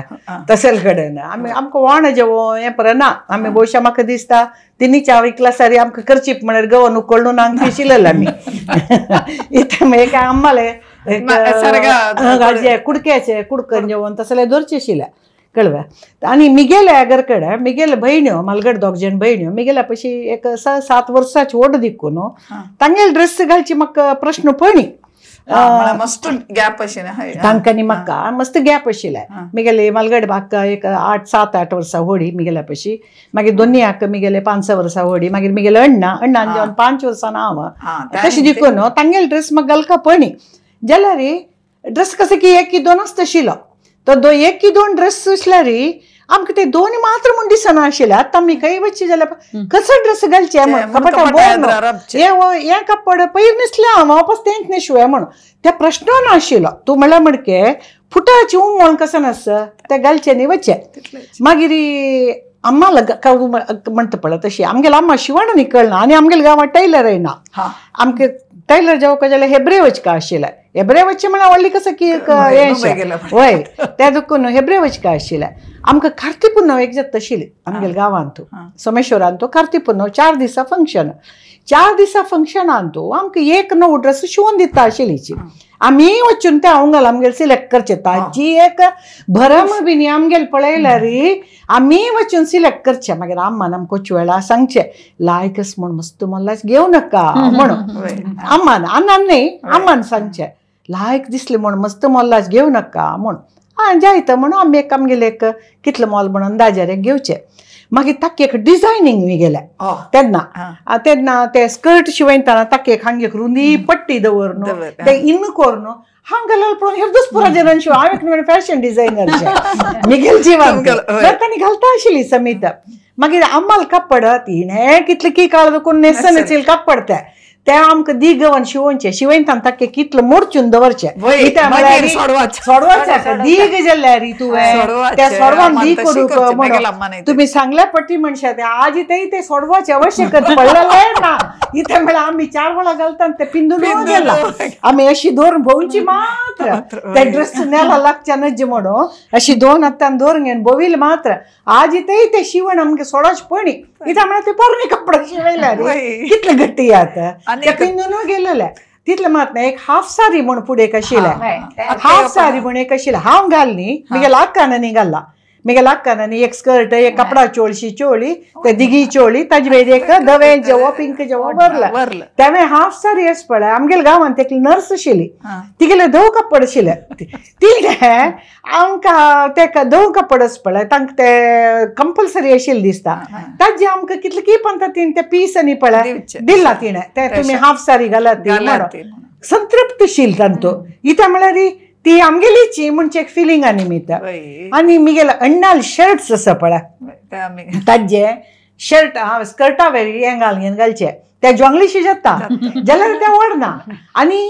D: तसेल कडेन आमी आमको वाण जेवो हे पर ना आमी भविष्या म्हाका दिसता तिनी चाव क्लासारी आमकां करचीप म्हळ्यार गवन उकळून हांगा शिलल आमी इथे एक आम्हाले कुडक्याचे कुडकन जेवण तसले धरचे शिल्या कळवा आणि मिगेले घरकडे मिगेले बहिण्यो मालगड 2 जण बहिण्यो मिगेल्या पशी एक 6-7 वर्साची ओढ दिकून तांगेल ड्रेस घालची म्हाका प्रश्न पडली
B: मस्त गॅप आशिल्लें
D: तांकांनी म्हाका मस्त गॅप आशिल्लें मिगेले मालगड म्हाका एक 8-7-8 वर्सां व्हडी मिगेल्या पशी मागीर दोनी हाका मिगेले 5-6 वर्सां व्हडी मागीर मिगेले अण्णान जेवण 5 वर्सां हांव तशें दिकून तांगेल ड्रेस म्हाका घालका पडली जाल्यार ड्रेस कसो की 1-2 आशिल्लो तो 1-2 ड्रेस असल्यार आमकां ते 2 मात्र म्हूण दिसना आशिल्ले आतां आमी खंय वचचे जाल्यार कसो ड्रेस घालचे हे कपड पयर न्हेसले हांव वापस तेंच न्हेसुया म्हूण ते प्रश्न नाशिल्लो तूं म्हणल्यार म्हणके फुटाची म्हण कसो नासता ते घालचे न्ही वचचे मागीर अम्मा म्हणटा पळय तशी आमगेले अम्मा शिवण न्ही कळना आनी आमगेले गांवांत टैलर ना आमकां टैलर जेवका जाल्यार हेब्रे वचका आशिल्लें हेब्रे वचचें म्हळ्यार व्हडली कसो की वय त्या दुखून हेब्रे वचका आशिल्लें आमकां कार्ती पुन्नव एक जाता आशिल्ली आमगेल्या गांवांत सोमेश्वरान तो कार्ती पुन्नव 4 दिसा फंक्शन 4 दिसा फंक्शनान तो आमकां एक 9 ड्रेस शिवून दिता आशिल्लीची आमी वचून ते हांव आमगेले सिलेक्ट करचे ताजी एक भरम बीन आमगेले पळयल्यार आमी वचून सिलेक्ट करचे मागीर आम्मान आमकां कुछ वेळा सांगचे लायकस म्हूण मस्त मोल्लाच घेवं नाका म्हणून आम्मान आनान न्ही आम्मान सांगचे लायक दिसले म्हूण मस्त मोल्लाच घेवं नाका म्हूण जायतं म्हणून आमी एक आमगेले एक कितले मोल म्हणून अंदाजार एक घेवचे मागीर ताका एक डिझायनींग बी गेले तेन्ना ते स्कर्ट शिवयतना ताका एक हांगा एक रुंदी पट्टी दवरन ते इन कोरन हांगा घालून पळोवन हेरदूस पुराजनान शिव हांव एक नवें फॅशन डिझायनरचे मिगेल जिवान तांणी घालता आशिल्ली समिता मागीर आम्हाला कपड तिणे कितले की काळ दुखून नेसन येतील कपड ते आमकां दिगवन शिवोवचे शिवयतना ताका कितलो मोडचून दवरचे सोडवाचे दीग जाल्यार तुवें त्या सोडवान दी करूंक म्हणून तुमी सांगल्या पट्टी मनशा ते आज ते सोडवाचे आवश्यकत पडलेलें ना इथे म्हळ्यार आमी 4 वळा घालता ते पिंदून गेला आमी अशी धरून भोंवची मात्र ते ड्रेस नेला लागच्या नज म्हणून अशी 2 हातान धरून घेवन भोंविल मात्र आज ते शिवण आमकां सोडोवचे पडली इथे म्हळ्यार ते पोरणे कपडे शिवयल्यार कितले गट्टी आता पिंदून गेलेले तितले मात एक हाफ सारी म्हण फुडें एक आशिल्लें हाफ सारी म्हण एक आशिल्लें हांव घालनी मिगेल्या आक्कानांनी घाला मिगेल्या आक्कानांनी एक स्कर्ट एक कपडा चोळशी चोळी ते दिगी चोळी ताजे वयर एक धवे जेवो पिंक जेवो भरला तेवे हाफ सारी आस पळय आमगेल्या गांवांत एक नर्स आशिल्ली तिगेले 2 कपड आशिल्ले तिणे आमकां ते 2 कपड आस पळय तांकां ते कंपल्सरी आशिल्ले दिसता ताजे आमकां कितले की पंता तीन ते पीस आनी पळय दिला तिणे ते तुमी हाफ सारी घालात संतृप्तशील तांतो इथे म्हळ्यार ती आमगेलीची म्हणजे एक फिलिंग निमित्त आणि मिगेल अण्णाल शर्ट्स आसा पळय ताजे शर्ट हांव स्कर्टा वेरी हें घालचे ते जोंगलीशी जाता जाल्यार ते व्हडना आनी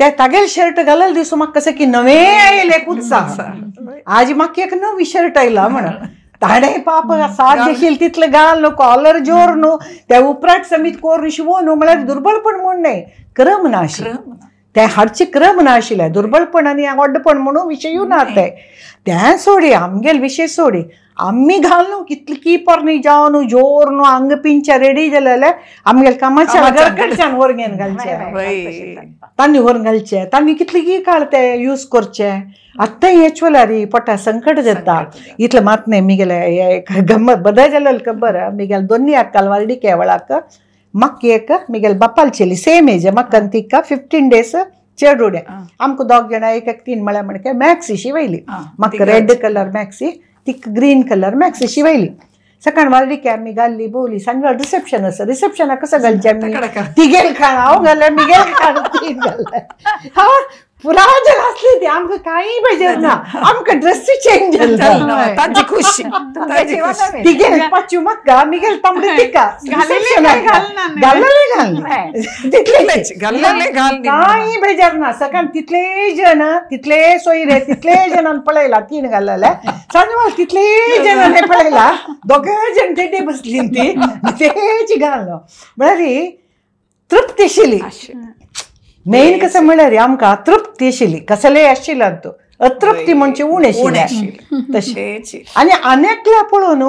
D: ते तागेले शर्ट घालले दिसू म्हाका कसो की नवे आयले एक उत्साह आज म्हाका एक नवी शर्ट आयला म्हणून ताणें पाप साथ देशील तितले घाल न्हू कॉलर जोर न्हू ते उपरांत समीत कोर शिवो न्हू म्हळ्यार दुर्बळपण म्हूण न्ही क्रम ना आशिल्लें ते हाडचे क्रम ना आशिल्ले दुर्बळपण आनी वड्डपण म्हणून विशयूच ना ते सोडी आमगेले विशय सोडी आमी घालूं कितली की पोरणी जावन जोर न्हू आंग पिंच्या रेडी जाल्यार आमगेले कामाच्या घरकडच्यान व्हरून घेवन घालचे तांणी व्हरून घालचे तांणी कितली की काळ ते यूज करचे आतां हेच वेळार पोटा संकट जाता इतले मात न्ही मिगेले गंमत बदल जालें खबर मिगेले दोनी कालवारडी केवळाक म्हाका एक मिगेल बापालचेली सेम एज म्हाका तिका 15 days चेडूडे आमकां 2 जाणां एक 3 म्हळ्यार म्हणके मॅक्सी शिवयली म्हाका रेड कलर मॅक्सी तिक ग्रीन कलर मॅक्सी शिवयली सकाळ वारडी आमी घाल्ली बोवली सांजवेळ रिसेप्शन आसा रिसेप्शनाक कसो घालचे आमी तिगेल खाण हांव घालें मिगेल खाण ती घालें पुराजन असली ती आमकां काही बेजार ना आमकां ड्रेस चेंज जाल्लो
B: ताजी खुशी
D: तिगे पाच्युमात गा मिगेल तांबडी तिका
B: घाललेले घाल
D: काही बेजार ना सकाळ तितले जण तितले सोयरे तितले जणांनी पळयला 3 घाललेले सांजवाल तितले जणांनी पळयला 2 जण तेडे बसली ती तेची घाललो म्हळ्यार तृप्ती आशिल्ली मेन कसं म्हळ्यार आमकां तृप्ती आशिल्ली कसलेय आशिल्लो तो अतृप्ती म्हणजे उण आशिल्ली तशी आनी आनेकल्या पळोवन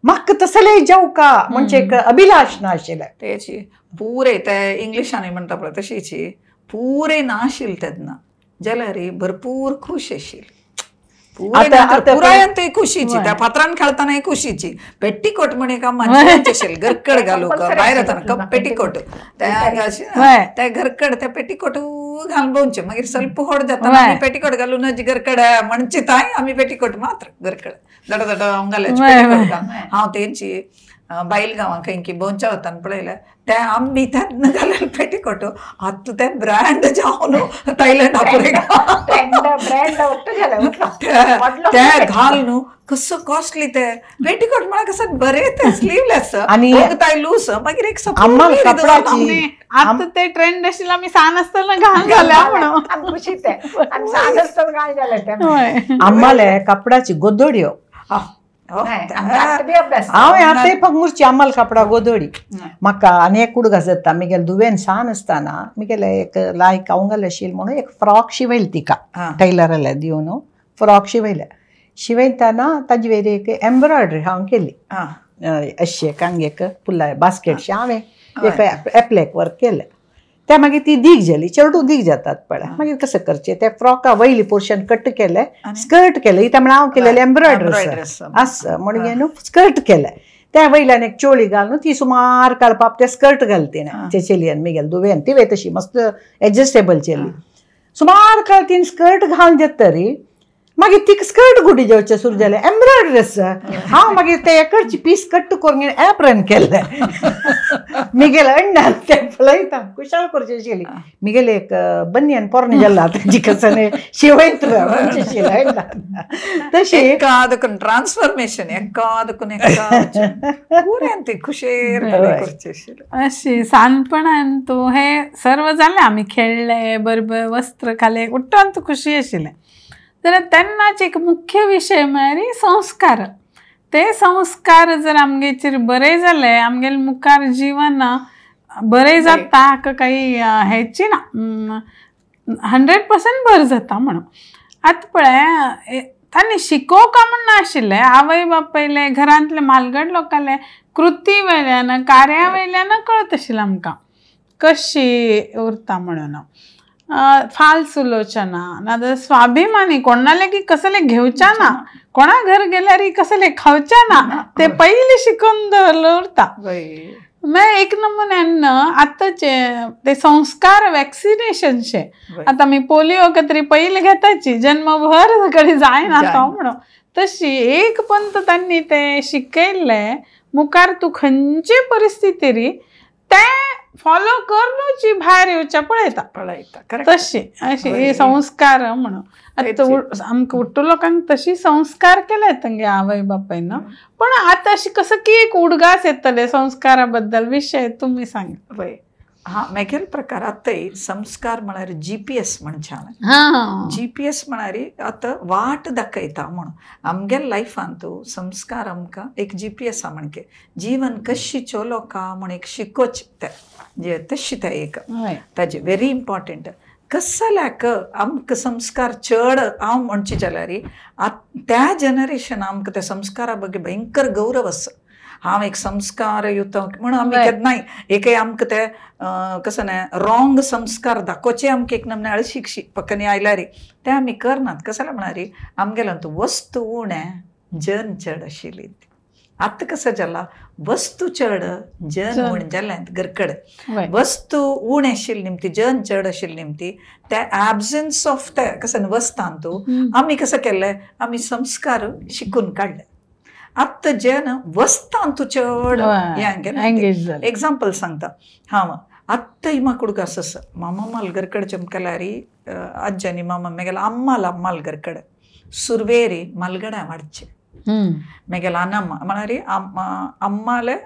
D: म्हाका तसलेय जेवका म्हणजे एक अभिलाष ना आशिल्ले
B: तेची पुरे ते इंग्लिशांनी म्हणटा पळय तशीची पुरे नाशिल्ली तेन्ना जाल्यार भरपूर खुश आशिल्ली पुरायंत खुशीची त्या फातरान खेळताना खुशीची पेटीकोट म्हण एक मजाच आशिल्ली गरकड घालूंक भायर येताना पेटीकोट त्या गरकड त्या पेटीकोट घालून भोंवचे मागीर ಸ್ವಲ್ಪ व्हड जाता आमी पेटीकोट घालून गरकड म्हणचे ताय आमी पेटीकोट मात्र गरकड दड दड अंगाल्याची पेटीकोट हांव तेंची बायल गांवांक खंयकी भोंवच्या वताना पळयल्या ते आमी तेन्ना घालेले पेटीकोट आतां ते ब्रँड जावन थायलंडा ते घाल न्हू कसो कॉस्टली ते पेटीकोट म्हळ्यार कसं बरें ते स्लीवलेस आनी ताय लूज मागीर एक
A: आता ते ट्रेंड आशिल्लो आमी सान आसतना घाल घाल्या म्हणून
C: खुशी ते आनी सान आसतना घाल घाले
D: आम्हाले कपडाची गोदड्यो हांव आतां पंगुरची आम्हाला कपडा गोदडी म्हाका आनी एक कुडगा जाता मिगेल दुवेन सान आसतना मिगेले एक लायक अवंगल आशिल्ली म्हणून एक फ्रॉक शिवयली तिका टेलराले दिवन फ्रॉक शिवयतना ताजे वयर एक एम्ब्रॉयडरी हांव केली अशें कांगेक फुलां बास्केटशें हांवें एक एप्लेक वर्क केलें ते मागीर ती दीग जाली चेडू दीग जातात पळय मागीर कशें करचें ते फ्रॉका वयली पोर्शन कट केलें स्कर्ट केलें इता म्हळ्यार हांव केलेलें एम्ब्रॉयडरी आसा म्हणून न्हू स्कर्ट केलें त्या वयल्यान एक चोळी घालून ती सुमार काडपाक ते स्कर्ट घालती ते चलयेन मिगेल दुवेन ती तशी मस्त एडजस्टेबल चली सुमार काळ तीन स्कर्ट घालून जातरी मागीर तिका स्कर्ट गुडी जेवचें सुरू जालें एम्ब्रॉयडरी आसा हांव मागीर ते एकडची पीस कट करून एप्रन केलें मिगेल अण्णान तें पळयता कुशाल करची आशिल्ली मिगेल एक बनियन पोरणे जाल्ला ताजी कसने शिवयत म्हणजे शिलाय तशी
B: ट्रान्सफॉर्मेशन एकादकून पुरेन ती खुशेर करची आशिल्ली
A: अशी सानपणान तूं हे सर्व जालें आमी खेळ्ळे बरोबर वस्त्र घाले उठ्ठान तूं खुशी आशिल्लें जाल्यार तेन्नाच एक मुख्य विशय म्हळ्यार संस्कार ते संस्कार जर आमगेचेर बरे जाले आमगेलें मुखार जीवन बरें जाता हाका काही हेची ना 100% बरें जाता म्हणून आतां पळय तांणी शिकोवका म्हण नाशिल्लें आवय बापायले घरांतले म्हालगड लोकांले कृती वयल्यान कार्या वयल्यान कळत आशिल्लें आमकां कशी उरता म्हणून फाल्स उलोवचना नाजाल्यार स्वाभिमानी कोणाले की कसले घेवच्या ना कोणा घर गेल्यार कसले खावच्या ना ते पयलीं शिकून दवरलो उरता मागीर एक नमुन्यान आतांचे ते संस्कार वॅक्सिनेशनचे आतां आमी पोलिओ तरी पयलीं घेताची जन्मभर कधी जायना तो म्हणून तशी एक पंत तांणी ते शिकयल्ले मुखार तूं खंयचे परिस्थितीरी ते फॉलो करूनची भायर येवच्या पळयता तशी अशी संस्कार म्हणून आतां आमकां उट्टो लोकांक तशी संस्कार केले तांगे आवय बापायन पण आतां अशी कसं की एक उडगास येतले संस्कारा बद्दल विशय तुमी सांग
B: पळय हा मेगेल प्रकार आतां संस्कार म्हळ्यार GPS म्हणच्यान GPS म्हळ्यार आतां वाट दाखयता म्हणून आमगेल्या लायफांत संस्कार आमकां एक GPS आहा म्हणके जीवन कशी चलोवका म्हण एक शिकोवचें ते तशी ते एक ताजे व्हेरी इम्पॉर्टंट कसल्याक आमकां संस्कार चड हांव म्हणचे जाल्यार त्या जनरेशन आमकां त्या संस्कारा बगे भयंकर गौरव आसा हांव एक संस्कार युत म्हणून आमी केन्नाय एक आमकां ते कसं न्हय रॉंग संस्कार दाखोवचे आमकां एक नमने अळशिकशी पक्कनी आयल्यार ते आमी करनात कसले म्हळ्यार आमगेलो वस्तू उणे जन चड आशिल्ली आतां कसं जाला वस्तू चड जन उण जालें गरकड वस्तू उण आशिल्ली निमती जन चड आशिल्ली निमती ते एब्सन्स ऑफ ते कसं वस्तांत आमी कसं केलें आमी संस्कार शिकून काडले आतां जन वस्तांत चड एग्जाम्पल सांगता हांव आत्ता इमाकुड असं मामा मलगरकड चमकलारी अज्जानी मामा मेगेला अम्माला मलगरकड सुरवेरी मलगडा वाडचे मेगेला अनम्मा म्हणारी अम्माले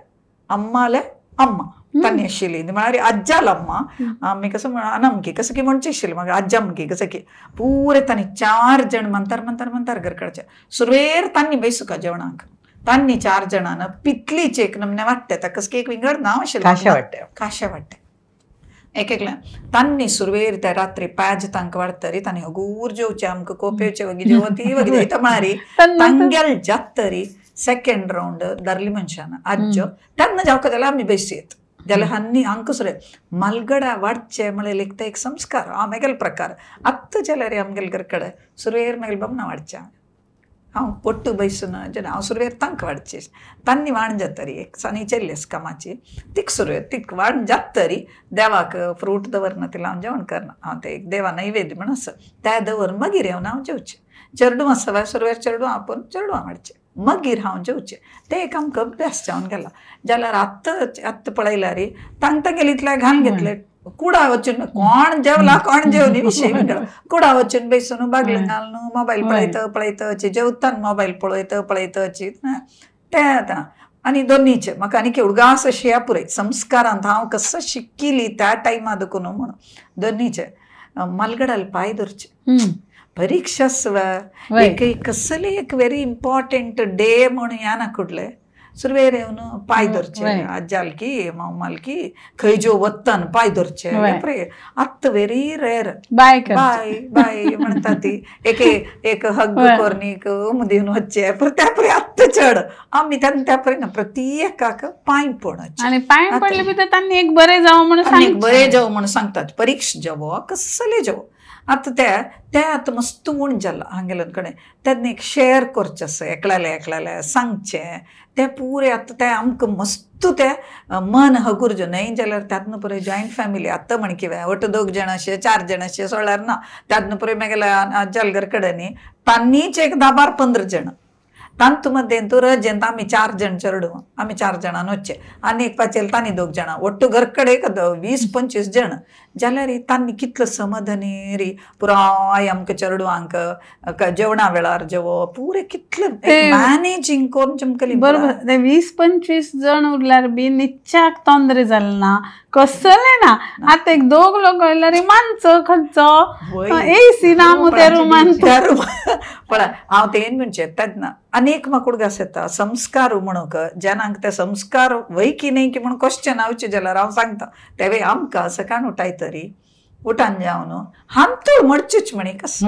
B: अम्माले अम्मा तन्नी आशिल्ली म्हणारी अज्जालम्मा आमी कसं अनमकी कसं की म्हणचे आशिल्लें म्हाका अज्जामकी कसं की पुरे तांणी 4 जण म्हणतार घरकडचे सुरवेर तांणी बैसुका जेवणाक तांणी 4 जणांना पितलीचे एक नमने वाटते ताका कसं की एक विंगड नांव आशिल्लें काशा वाटते एक तांणी सुरवेर त्या रात्री 5 तांक वाडतरी तांणी हगूर जेवचे आमकां कोपेवचे वगी जेवती वगी जेवता म्हणारी तांगेल जातरी सेकंड राउंड दार्ली मनशान अज्जो तेन्ना जावका जाल्यार आमी बैसयत जाल्यार हांनी हांकां सुरे मलगडा वाडचे म्हळ्यार एक एक संस्कार आमेगेल प्रकार आत्ता जाल्यार आमगेल घरकडे सुरवेर मेगेल बमना वाडचे हांव पोट्टू बैसून जेन्ना हांव सुरवेर तांक वाडचे तांणी वाण जातरी एक सानी चेल्लेस कामाची तीक सुरवेर तीक वाण जातरी देवाक फ्रूट दवरना तिला हांव जेवण करना हांव ते एक देवा नैवेद्य म्हण आसा ते दवरून मागीर येवन हांव जेवचें चेडूं आसा सुरवेर चेडूं आपूण चेडूं वाडचें मागीर हांव जेवचें ते एक आमकां अभ्यास जावन गेला जाल्यार आत्तां पळयल्यार तांकां गेली इतले घाल घेतले कुडा वचून कोण जेवला कोण जेवली विशय वेगळो कुडा वचून बैसून बागलें घालून मोबायल पळयता जेवताना मोबायल पळयता ते आतां आनी दोनीचे म्हाका आनी उडगास अशी या पुरय संस्कारांत हांव कसो शिकिली त्या टायमार देखून म्हणून दोनीचे मलगडाल पांय धरचे परीक्षा एक कसले एक वेरी इम्पॉर्टंट डे म्हणून या ना कुडले सुरवेर येवन पांय धरचे अज्जालकी मामालकी खंय ज्यो वत्तान पांय धरचे आत्ता व्हेरी रेर बाय बाय म्हणटा ती एक हग कोर्नीक दिवन वच्चे त्या परी आत्ता चड आमी त्या परी ना प्रत्येकाक पांय पडचे
A: आनी पांय पडले भितर तांणी एक बरें जावं म्हणून
B: सांगतात परीक्षा जेवो कसले जेवो आतां ते आतां मस्त उण जाला हांगेल्यान कडेन तेन्ना एक शेअर करचें आसा एकल्याले सांगचें ते पुरे आतां ते आमकां मस्त ते मन हगुरजे न्हय जाल्यार त्यातन पळय जॉयंट फॅमिली आतां म्हण कितें वट 2 जाण अशे 4 जाण अशे सोळ्यार ना त्यातन पळय मेगेल्या अज्जालगर कडेन न्ही तांनीच एक 10-12-15 जण तांतू मध्ये रजेंत आमी 4 जण चेडूं आमी 4 जाणां वच्चे आनी एक पाचेल तांणी 2 जाणां ಒಟ್ಟು घरकडे 20-25 जण जाल्यार तांणी कितलो समाधानी री पुराय आमकां चेडूंक जेवणा वेळार जेवप पुरे कितले मॅनेजिंग करून चमकली
A: बरोबर 20-25 जण उरल्यार बी निच्चाक तोंदरे जालें ना कसले ना आतां एक 2 लोक उरल्यार मानचो खंयचो एसी ना त्या रुमान
B: पळय हांव तें म्हणचें तेन्ना अनेक म्हाका उडगास येता संस्कार म्हणूक जेनाक ते संस्कार वय की न्हय की म्हण क्वेश्चन आवचे जाल्यार हांव सांगता तेवे आमकां सकाळ उठायतरी उठान जावन हांतूळ मडचूच म्हणे कस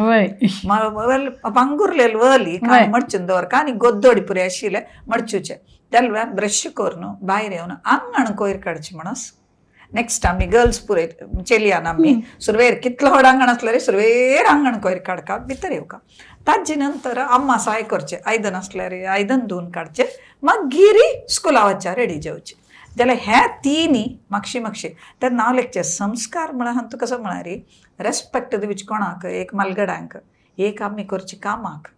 B: पंगुर्लेल वली कांय मडचून दवर कांय गोद्दोडी पुरे आशिल्ले मडचूचे जाल्यार ब्रश करून भायर येवन आंगण कोयर काडचें म्हणस नेक्स्ट आमी गर्ल्स पुरे चेलियान आमी सुरवेर कितलो व्हड आंगण आसलें रे सुरवेर आंगण कोयर काडका भितर येवका ताजे नंतर अम्मा सहाय करचे आयदन आसल्यार आयदन धुवन काडचे मागीर स्कुला वच्चा रेडी जेवचे जाल्यार हे तिनी मागशी तर नांव लेखचे संस्कार म्हळ्यार हांव तुका कसो म्हळ्यार रेस्पेक्ट दिवचे कोणाक एक मलगड्यांक एक आमी करचे कामाक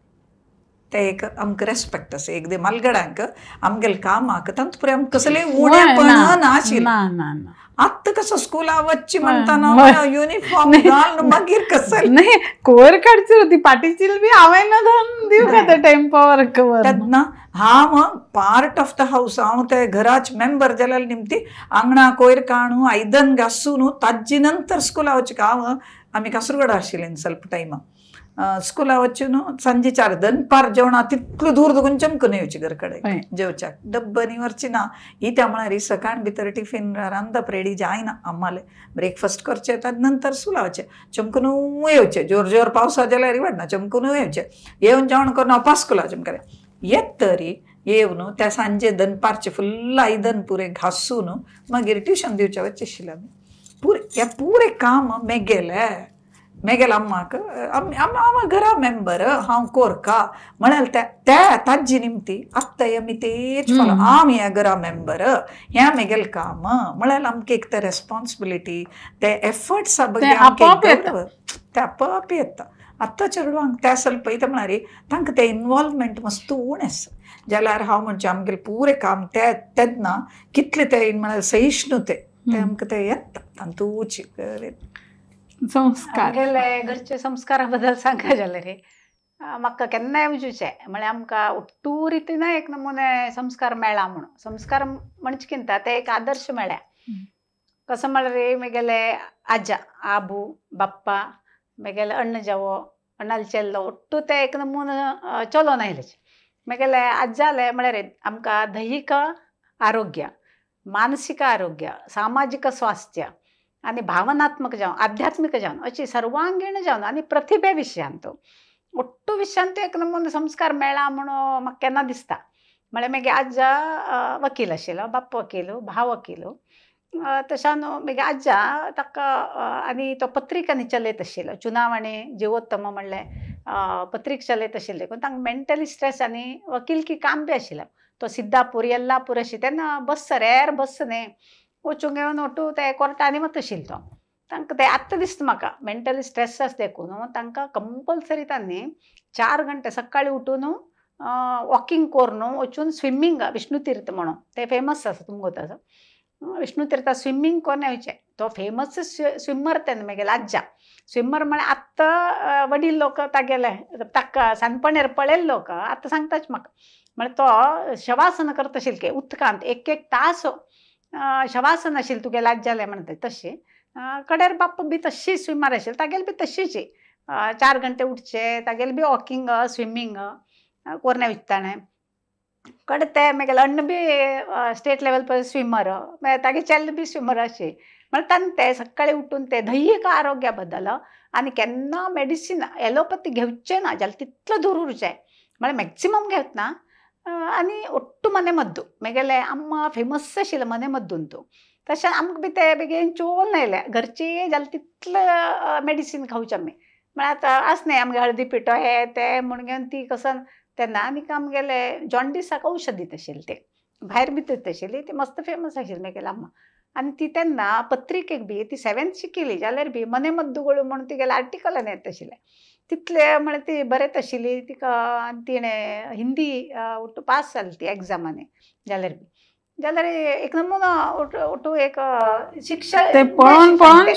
B: ते एक आमकां रेस्पेक्ट आसा एक दे मलगड्यांक आमगेले कामाक तांत पुरे आमकां कसले उणेपण नाशिल्लें आत्ता कसो स्कुला वच्ची म्हणटाना युनिफॉर्म घालून मागीर कसं
A: नाही कोयर काडची होती पाटीची बी हांवें ना दिव का ते टेम्पोवर कवर
B: तेन्ना हांव पार्ट ऑफ द हाऊस हांव ते घराचे मेंबर जाल्यार निमती आंगणा कोयर काडून आयदन घासून ताजे नंतर स्कुला वचूंक हांव आमी कासरगोडा आशिल्लीं ಸ್ವಲ್ಪ टायमा स्कुला वचून सांजे 4 दनपार जेवणा तितलो दूर दुगून चमकून येवचे घरा कडेन जेवच्याक डब्बनी व्हरची ना ही त्या म्हळ्यार सकाळ भितर टिफिन रांदप रेडी जायना आम्हाले ब्रेकफास्ट करचे ताजे नंतर स्कुला वचचे चमकून येवचे जोर जोर पावसा जाल्यार वाडना चमकून येवचे येवन जेवण करून हांव स्कुला चमकले येत तरी येवन त्या सांजे दनपारचे फुल्ल आयदन पुरे घासून मागीर ट्युशन दिवचे वच्चे आशिल्ले आमी पुरे काम मेगेल अम्माक आमी घरा मेंबर हांव कोरका म्हळ्यार त्या ताजी निमती आत्ता आमी तेच फॉलो आमी ह्या घरा मेंबर हें मेगेल काम म्हळ्यार आमकां एक ते रेस्पॉन्सिबिलिटी ते एफर्ट्सा बद्दल ते आपोआप येता आत्ता चेडवांक ते आसले पळय ते म्हळ्यार तांकां ते इनवॉल्वमेंट मस्त उणें आसा जाल्यार हांव म्हणचें आमगेलें पुरें काम तेन्ना कितले ते म्हळ्यार सहिष्णुते ते आमकां ते येता तांतूची
A: संस्कार
C: आमगेले घरचे संस्कारा बद्दल सांगा जाल्यार रे म्हाका केन्नाय उजूचे म्हळ्यार आमकां उट्टू रितीन एक नमुने संस्कार मेळ्ळा म्हणून संस्कार म्हणचे किंता ते एक आदर्श मेळ्ळ्या कसं म्हळ्यार रे म्हगेले आजा आबू बाप्पा म्हगेले अण्ण जावो अण्णाल चेल्लो ಒಟ್ಟು ते एक नमून चलोन आयलेचे म्हगेले आजाले म्हळ्यार आमकां दैहिक आरोग्य मानसिक आरोग्य सामाजिक स्वास्थ्य आनी भावनात्मक जावन आध्यात्मिक जावन अशी सर्वांगीण जावन आनी प्रतिभे विशयांत ಒಟ್ಟು विशयांत एक नमून संस्कार मेळ्ळा म्हणून म्हाका केन्ना दिसता म्हळ्यार म्हगे आजा वकील आशिल्लो बाप्पा वकील भाव वकील तशान म्हगे आजा ताका आनी तो पत्रिकांनी चलयत आशिल्लो चुनावणी जिवोत्तम म्हणलें पत्रीक चलयत आशिल्ले देखून तांकां मेंटली स्ट्रेस आनी वकिलकी काम बी आशिल्लें तो सिद्धापूर येल्लापूर अशी तेन्ना बस रेर बस न्ही वचूंक येवन ओटू ते कोर्टांनी वता आशिल्लो तो तांकां ते आत्तां दिसता म्हाका मेंटली स्ट्रेस आसा देखून तांकां कंपल्सरी तांणी 4 घंटे सकाळीं उठून वॉकिंग करून वचून स्विमींग विष्णुतीर्थ म्हणून ते फेमस आसा तुमकां तसो विष्णुतीर्थ स्विमींग करून येवचें तो फेमस स्विमर तेन्ना म्हगेलो आजा स्विमर म्हळ्यार आत्तां वडील लोक तागेले ताका सानपणेर पळयले लोक आतां सांगताच म्हाका म्हळ्यार तो शवासन करता आशिल्ले उदकांत एक तास शवासन आशिल्लें तुगेले आज्याले म्हणटा तशी कडेर बाप्पा बी तशी स्विमर आशिल्ली तागेली बी तशीच 4 घंटे उठचे तागेले बी वॉकिंग स्विमींग करून वचताणें कडेन ते म्हगेले अण्ण बी स्टेट लेवल पर स्विमर तागे चेल्लो बी स्विमर अशी म्हळ्यार तांणी ते सकाळीं उठून ते दैहिक आरोग्या बद्दल आनी केन्ना मेडिसीन एलोपॅथी घेवचें ना जाल्यार तितलो दूर उरचें म्हळ्यार मॅक्सिमम घेवतना आनी ಒಟ್ಟು मने मद्दू म्हगेले अम्मा फेमस आशिल्लो मने मद्दून तूं तशें आमकां बी ते बेगीन चोवन आयले घरची जाल्यार तितलो मेडिसीन खावचें आमी म्हळ्यार आतां आसनाय आमगे हळदी पिठो हे ते म्हूण घेवन ती कसन तेन्ना आनीक आमगेले जॉन्डिसाक औषध दिता आशिल्ले ते भायर बी दिता आशिल्ली ती मस्त फेमस आशिल्ली म्हगेली अम्मा आनी ती तेन्ना पत्रिकेक बी ती 7th शिकिल्ली जाल्यार बी मने मद्दूगळू म्हणून तिगेले आर्टिकलान येता आशिल्ले तितले म्हळ्यार ती बरयत आशिल्ली तिका आनी तिणें हिंदी पास जाली ती एग्जामांनी जाल्यार एक नमुनो ओटू एक शिक्षण
A: ते पळोवन पळोवन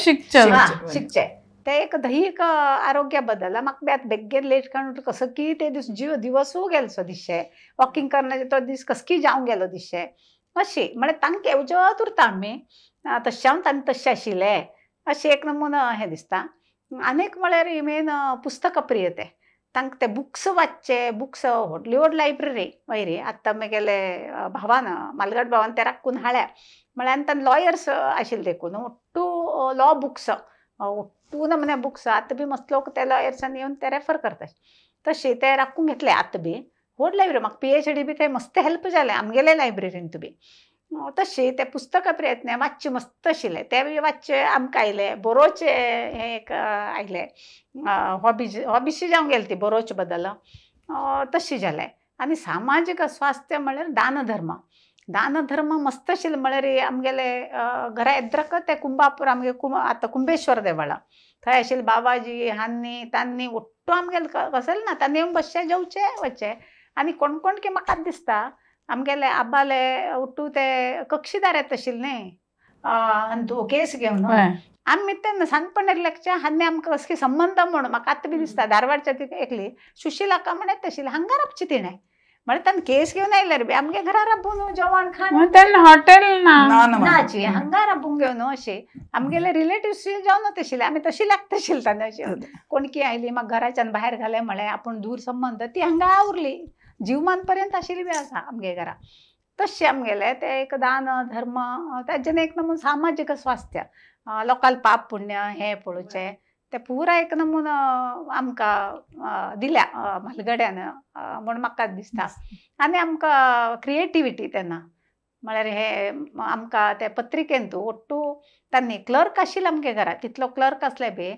A: शिकचे
C: ते एक दैहिक आरोग्या बद्दल म्हाका बी आतां बेगीन लेट काडून कसो की ते दीस दिवसूय गेलो दिसचे वॉकिंग करण्याचे तो दीस कसकी जावंक गेलो दिसचे अशी म्हळ्यार तांकां येवजत उरता आमी तशें हांव तांणी तशें आशिल्ले अशें एक नमुनो हें दिसता आनीक म्हळ्यार मेन पुस्तकां प्रिय ते तांकां ते बुक्स वाचचे बुक्स व्हडली व्हड लायब्ररी वयरी आतां म्हगेले भावान मालगड भावान ते राखून हाळ्या म्हळ्यार तांणी लॉयर्स आशिल्ले देखून ओट्टू लॉ बुक्स ओट्टू नमुने बुक्स आतां बी मस्त लोक ते लॉयर्सान येवन ते रेफर करता तशें ते राखून घेतले आतां बी व्हड लायब्ररी म्हाका PhD बी थंय मस्त हेल्प जालें आमगेले लायब्ररींत बी तशी ते पुस्तकां प्रयत्न वाचचे मस्त आशिल्ले ते बी वाचचे आमकां आयले बरोवचे हे एक आयले हॉबीशी जावंक गेली ती बरोवचे बद्दल तशी जालें आनी सामाजीक स्वास्थ्य म्हळ्यार दान धर्म मस्त आशिल्लो म्हळ्यार आमगेले घरा येद्रक ते कुंभापूर आमगे आतां कुंभेश्वर देवळा थंय आशिल्ले बाबाजी हान्नी तान्नी ओट्टू आमगेले कसले ना तांणी येवन बसचे जेवचे वचचे आनी कोण कोण की म्हाका दिसता आमगेले आबाले ओट्टू ते कक्षीदार येता आशिल्ले न्ही आनी तूं केस घेवन आमी तेन्ना सांगपणेर लेखचे हान्नी आमकां कसली संबंद म्हणून म्हाका आतां बी दिसता धारवाडच्या ती एकली सुशीला का म्हण येता आशिल्ली हांगा रावची तिणें म्हळ्यार तांणी केस घेवन आयल्यार बी आमगे घरा राबून जेवण खाण
A: तेन्ना हॉटेल
C: नाची हांगा राबूंक घेवन अशी आमगेले रिलेटिव्स जेवणत आशिल्ले आमी तशी लागता आशिल्ली तांणी अशी कोणकी आयली म्हाका घराच्यान भायर घालें म्हळें आपूण दूर संबंद ती हांगा उरली जीवमान पर्यंत आशिल्ली बी आसा आमगे घरा तशें आमगेले ते एक दान धर्म ताजें एक नमून सामाजीक स्वास्थ्य लोकाल पाप पुण्य हें पळोवचें ते पुराय एक नमून आमकां दिल्या म्हालगड्यान म्हूण म्हाका दिसता आनी आमकां क्रिएटिविटी तेन्ना म्हळ्यार हे आमकां ते पत्रिकेन तूं ओट्टू तांणी क्लर्क आशिल्लो आमगे घरा तितलो क्लर्क आसले बी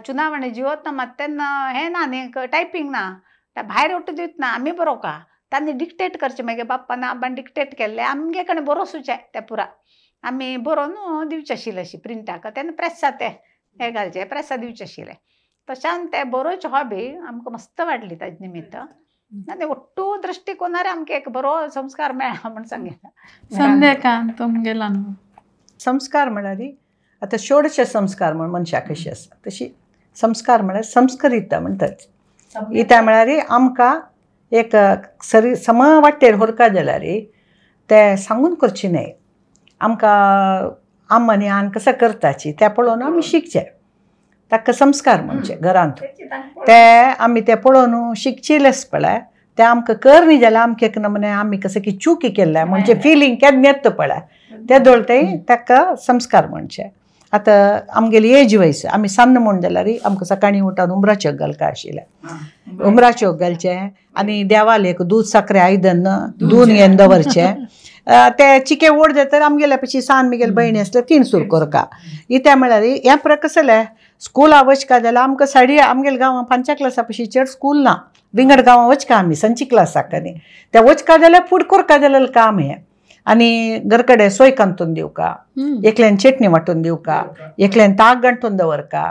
C: चुनावणी जिवोत मात तेन्ना हें ना न्ही टायपींग ना भायर ओट्टू दिवच ना आमी बरोवका तांणी डिक्टेट करचें मागीर बाप्पान आबान डिक्टेट केल्लें आमगे कडेन बरोवचें तें पुरा आमी बरोवन दिवचें आशिल्लें अशी प्रिंटाक तेन्ना प्रेसा ते हे घालचे प्रेसा दिवचे आशिल्ले तशान ते बरोवचे हॉबी आमकां मस्त वाडली ताजे निमित्त आनी ओट्टू दृश्टिकोनार आमकां एक बरो संस्कार मेळ्ळा म्हूण सांगता
A: संध्याकांत तुमगेलो
D: संस्कार म्हळ्यार आतां षोडश संस्कार म्हण मनशाक कशी आसा तशी संस्कार म्हळ्यार संस्कृतता म्हणटात. इता म्हळ्यार आमकां एक सम वाटेर व्हरता जाल्यार ते सांगून करचें न्हय. आमकां आम्मा न्ही आन कसं करताची तें पळोवन आमी शिकचें. ताका संस्कार म्हणचे घरांत ते आमी ते पळोवन शिकचिलेच पळय ते आमकां कर न्ही जाल्यार आमकां एक नमने आमी कसं की चुकी केल्या म्हणजे फिलींग केन्ना येता पळय ते दोळटे ताका संस्कार म्हणचे. आतां आमगेली एज वायज आमी सान्न म्हण जाल्यार आमकां सकाळीं उठोन उमराचें घालता आशिल्लें. उमराचें घालचें आनी देवाल एक दूद साखरे आयदन धुवन घेवन दवरचें. ते चिके ओड जाता आमगेल्या पेशी सान मिगेल भयणी आसले 3 सूर करका. इत्या म्हळ्यार हें फरक कसं जालें स्कूला वचका जाल्यार आमकां साडी आमगेल्या गांवां 5 क्लासा पेशी चड स्कूल ना. विंगड गांवां वचका आमी संची क्लासाक न्ही ते वचका जाल्यार फूड करका जाल्यार काम हें. आनी घरकडे सोय कांतून दिवका, एकल्यान चटणी वांटून दिवका, एकल्यान ताक गांठून दवरका.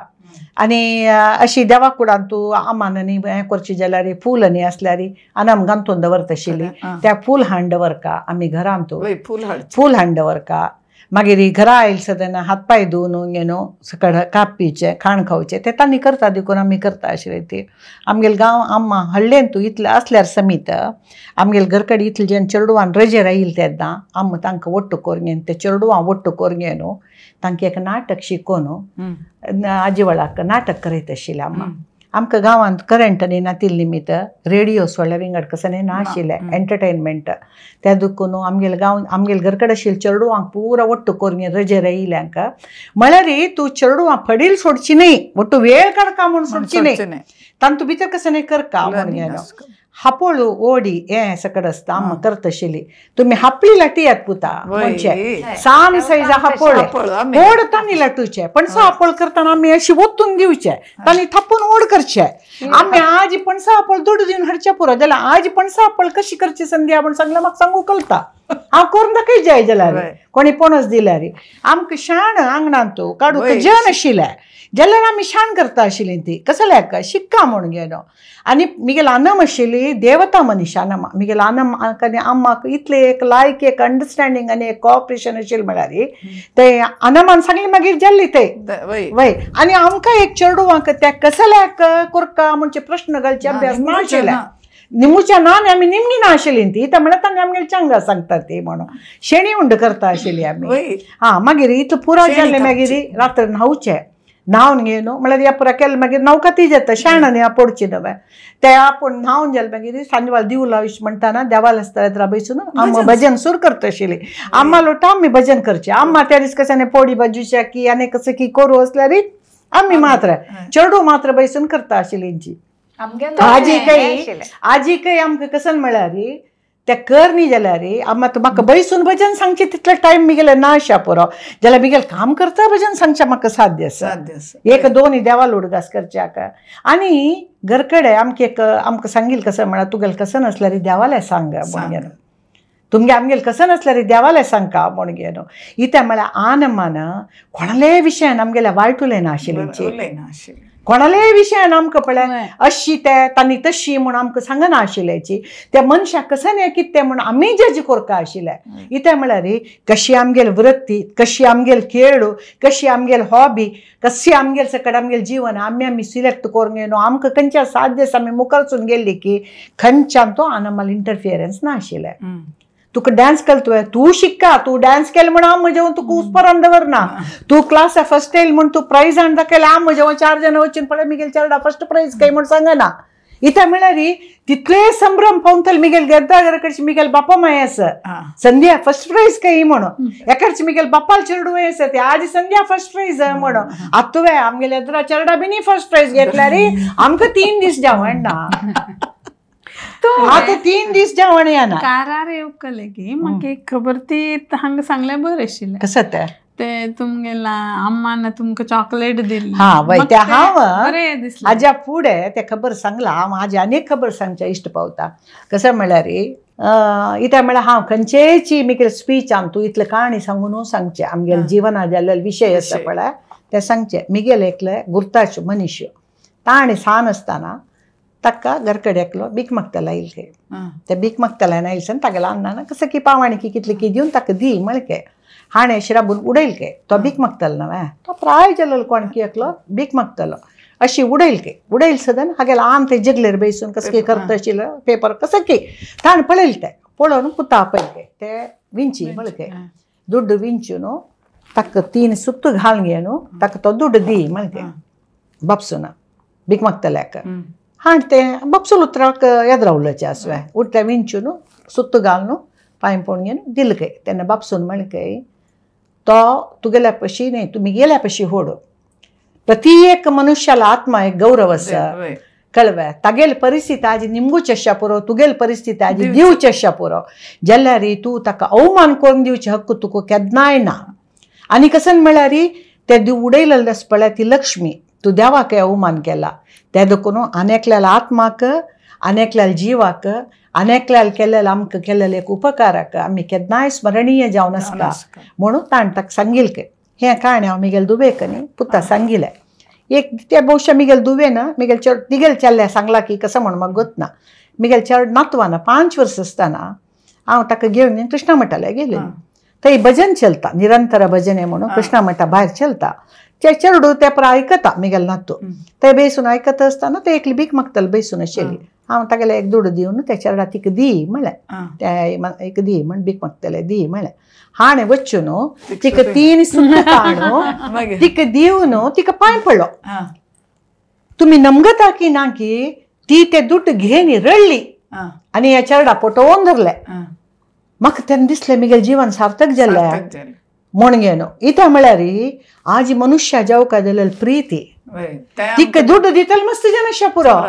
D: आनी अशी देवा कुडान तूं आमान न्ही हें करची जाल्यार फूल न्ही आसल्यार आनाम घांतून दवरता आशिल्ली त्या फूल हाड दवरका आमी घरांत फूल हाड दवरका. मागीर घरा आयल सदना हात पाय धुवन सकड कापीचे खाण खावचें ते तांणी करता देखून आमी करता आशिल्ले ती. आमगेल गांव आम्मा हडलेन तूं इतलें आसल्यार समीत आमगेल घरकडे इतलें जेन्ना चेडवान रजेर आयिल्ले तेन्ना आम्मा तांकां वट्ट करून घेवन ते चेडवां वट्ट करून घेवन तांकां एक नाटक शिकोवन आजी वळाक नाटक करयत आशिल्लें आम्मा. आमकां गांवांत करंट न्ही नातिल निमित्त रेडिओ सोडल्या विंगड कसं न्ही नाशिल्लें एंटरटेनमेंट त्या दुखून आमगेल गांव आमगेल घरकडे आशिल्ले चेडवांक पुरा वट्ट करून घेवन रजेर आयिल्ल्यांक म्हळ्यार तूं चेडवां फडील सोडची न्ही वट्ट वेळ काडका म्हूण सोडची न्ही तांतू भितर कसं न्ही करका म्हूण घेवन हापोळू ओडी हें सकड आसता आम्मा करता आशिल्ली. तुमी हापळी लाटयात पुता म्हणजे साम सायज हापोळे ओड तांणी लाटूचे पणसा हापोळ करतना आमी अशी ओतून दिवचे तांणी थापून ओड करचे. आमी आज पणसा हापोळ दुडू दिवन हाडचे पुरो जाल्यार आज पणसा हापोळ कशी करची संध्या म्हण सांगल्यार म्हाका सांगू कळटा. हांव करून दाखय जाय जाल्यार कोणी पणस दिल्यार आमकां शाण आंगणांत काडूंक जन आशिल्लें जाल्यार आमी शाण करता आशिल्लीं ती कसल्याक शिक्का म्हूण घेवन. आनी मिगेल अनम आशिल्ली देवता मनीस अनम मिगेल अनम आनी आम्माक इतलें एक लायक एक अंडरस्टँडींग आनी एक कॉपरेशन आशिल्लें म्हळ्यार ते अनमान सांगलें मागीर जाल्ली ते वय. आनी आमकां एक चेडवांक ते कसल्याक करका म्हणचे प्रश्न घालचे अभ्यास नाशिल्ले. निमुच्या नान आमी निमणी ना आशिल्लीं ती त्या म्हळ्यार तांणी आमगेले चांगा सांगता ती म्हणून शेणी उंड करता आशिल्ली आमी. मागीर इतलो पुराय जालें मागीर रात्र न्हांवचें न्हांवन घेवन म्हळ्यार ह्या पुरा केलें मागीर न्हांवका ती जाता शाणांनी पडची नव्हे ते आपूण न्हांवन जालें मागीर सांजवाल दिवला म्हणटाना देवाल आसता येद्रा बसून आम्मा भजन सूर करता आशिल्ली. आम्मा लोटा आमी भजन करचें आम्मा त्या दीस कशें पोडी भाजूच्या की आनी कसं की करू असल्यार आमी मात्र चेडू मात्र बसून करता आशिल्लींची. आजी काही आमकां कसं म्हळ्यार ते कर न्ही जाल्यार आम्मा म्हाका बसून भजन सांगचें तितलो टायम मिगेले ना आशा पुरो जाल्यार मिगेल काम करता भजन सांगचें म्हाका साध्य आसा. एक दोन देवाल उडगास करच्याक. आनी घरकडे आमकां सांगिल्लें कसं म्हळ्यार तुगेलें कसं नासल्यार देवालें सांग म्हण घेवन तुमगे आमगेलें कसं नासल्यार देवालें सांगका म्हण घेवन. इतें म्हळ्यार आनमान कोणालेय विशयान आमगेल्या वायटुलें नाशिल्लें कोणालेय विशयान आमकां पळय अशी ते तांणी तशी म्हूण आमकां सांगना आशिल्ल्याची त्या मनशाक कसं न्ही कितें म्हूण आमी जज करता आशिल्ले. इतें म्हळ्यार कशी आमगेल वृत्ती कशी आमगेल खेळ कशी आमगेल हॉबी कशी आमगेल सकड आमगेल जीवन आमी सिलेक्ट करून घेवन आमकां खंयच्या साध्य आमी मुखारसून गेल्ली की खंयच्यान तो आनमाल इंटरफियरन्स ना आशिल्लें. तुका डान्स केल तुवें तूं शिक्का तूं डान्स केलें म्हण हांव म्हजें तुका उसपरान दवरना. तूं क्लासा फर्स्ट येयल म्हण तूं प्रायज हाड दाखयलें हांव म्हजें 4 जाणां वचून पळय मिगेल चेडा फर्स्ट प्रायज काय म्हण सांगना. इतें म्हळ्यार तितले संभ्रम पावतले मिगेल गेद्दा घराकडची मिगेल बापा माय आसा संध्या फर्स्ट प्रायज काय म्हणून एकडचे मिगेल बापाल चेडू आसा ते आज संध्या फर्स्ट प्रायज म्हणून आतां तुवें आमगेल्या येद्रा चेडा बी फर्स्ट प्रायज घेतल्यार आमकां 3 दीस जेवण ना. आता 3 दीस जेवण येना
A: कारार येवकले की म्हाका एक खबर ती हांगा सांगल्यार बरें आशिल्लें.
D: कसं ते
A: तुमगेला अम्मान तुमकां चॉकलेट दिली
D: वय ते हांव हाज्या फुडें ते खबर सांगला हांव हाजी आनीक खबर सांगच्या इश्ट पावता. कसं म्हळ्यार इतें म्हळ्यार हांव खंयचेची मिगेल स्पीचान तूं इतलें काणी सांगून सांगचें आमगेल जिवना जाल्ले विशय आसा पळय ते सांगचें. मिगेल एकले गुर्ताच्यो मनीस ताणें सान आसतना ताका घरकडे एकलो भीक मागतालो आयिल्ले ते भीक मागताल्यान आयिल्ल्यान तागेल्या अण्णान कसं की पावाणी की कितले की दिवन ताका दी म्हळके हाणे शिराबून उडयल के तो भीक मागतलो नवे तो प्राय जालो कोण की एकलो भीक मागतलो अशी उडयल के उडयल सदन हागेला आम ते जगलेर बैसून कसं करता आशिल्लो पेपर कसं की ताण पळयल ते पळोवन पुता आपयल के ते विंची म्हळके दुड्ड विंचून ताका 3 सुत्त घालून घेवन ताका तो दुड्ड दी म्हळके बापसून भीक मागतल्याक हाण ते बापसूल उतराक येद्रावलोचे आसवे उठल्या विंचून सुत्त घालून पांय पळोवन घेवन दिल के तेन्ना बापसून म्हळके तो तुगेल्या पशी न्ही तुमी गेल्या पशी होड प्रत्येक मनुष्याला आत्मा एक गौरव आसा कळवे तागेल परिस्थिती आज निमगूच अशा पुरो तुगेल परिस्थिती आज दिवच अशा पुरो जाल्यार तूं ताका अवमान करून दिवचे हक्क तुका केन्नाय ना आनी कसन म्हळ्यार ते दिव उडयलेले आसा पळय ती लक्ष्मी तूं देवाक अवमान केला ते देखून आनेकल्याल आत्माक आनेकल्याल जिवाक आनेकल्याल केलेले आमकां केलेले एक उपकाराक आमी केन्नाय स्मरणीय जावन आसता म्हणून ताणें ताका सांगिल के हें काणें हांव मिगेल दुबेक न्ही पुता सांगिलें एक ते भोवशा मिगेल दुबेन मिगेल चड तिगेल चल्ल्या सांगला की कसं म्हण म्हाका गोतना मिगेल चड नातवान 5 वर्सां आसतना हांव ताका घेवन कृष्णा मठाला गेले थंय भजन चलता निरंतर भजन म्हणून कृष्णा मठा भायर चलता ते चेडू ते परा आयकता मिगेल नातू ते बेसून आयकता आसतना ते एकली भीक मागतले बेसून आशिल्ली हांव तागेले एक दूड दिवन त्या चेडा तिका दी म्हळें ते एक दी म्हण भीक मागतले दी म्हळें हाणे वच्चून तिका 3 सुत्त काडून तिका दिवन तिका पांय पडलो तुमी नमगता की ना की ती ते दुड्ड घेवन रडली आनी ह्या चेडा पटोवन धरले म्हाका तेन्ना दिसलें मिगेल जिवन सार्थक जालें म्हण घेवन इता म्हळ्यार आज मनुष्य जावका जाल्यार प्रीती तिका दुड्ड दितले मस्त जनशा पुरो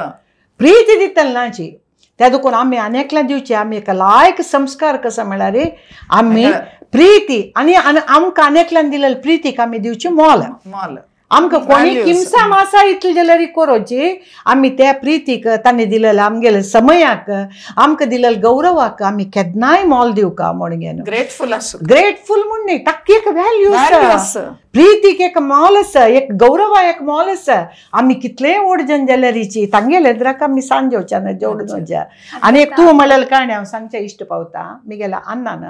D: प्रीती दितले नाची त्या देखून आमी आनेकल्या दिवचे आमी एका लायक संस्कार कसो म्हळ्यार आमी प्रीती आनी आमकां आनेकल्यान दिलेली प्रीतीक आमी दिवची मोल आमकां कोणी किमसा मासा इतली जाल्यार कोरोची आमी त्या प्रीतीक तांणी दिलेले आमगेले समयाक आमकां दिलेले गौरवाक आमी केन्नाय मोल दिवका म्हण घेवन ग्रेटफूल म्हण न्ही ताका एक व्हॅल्यू आसा प्रीतीक एक मोल आसा एक गौरवा एक मोल आसा आमी कितलेय ओडजन जाल्यारीची तांगेले एद्राक आमी सांजेवच्यान जेवणच्या आनी एक तूं म्हळ्यार काणें हांव सांगचें इश्ट पावता मिगेल्या अन्नान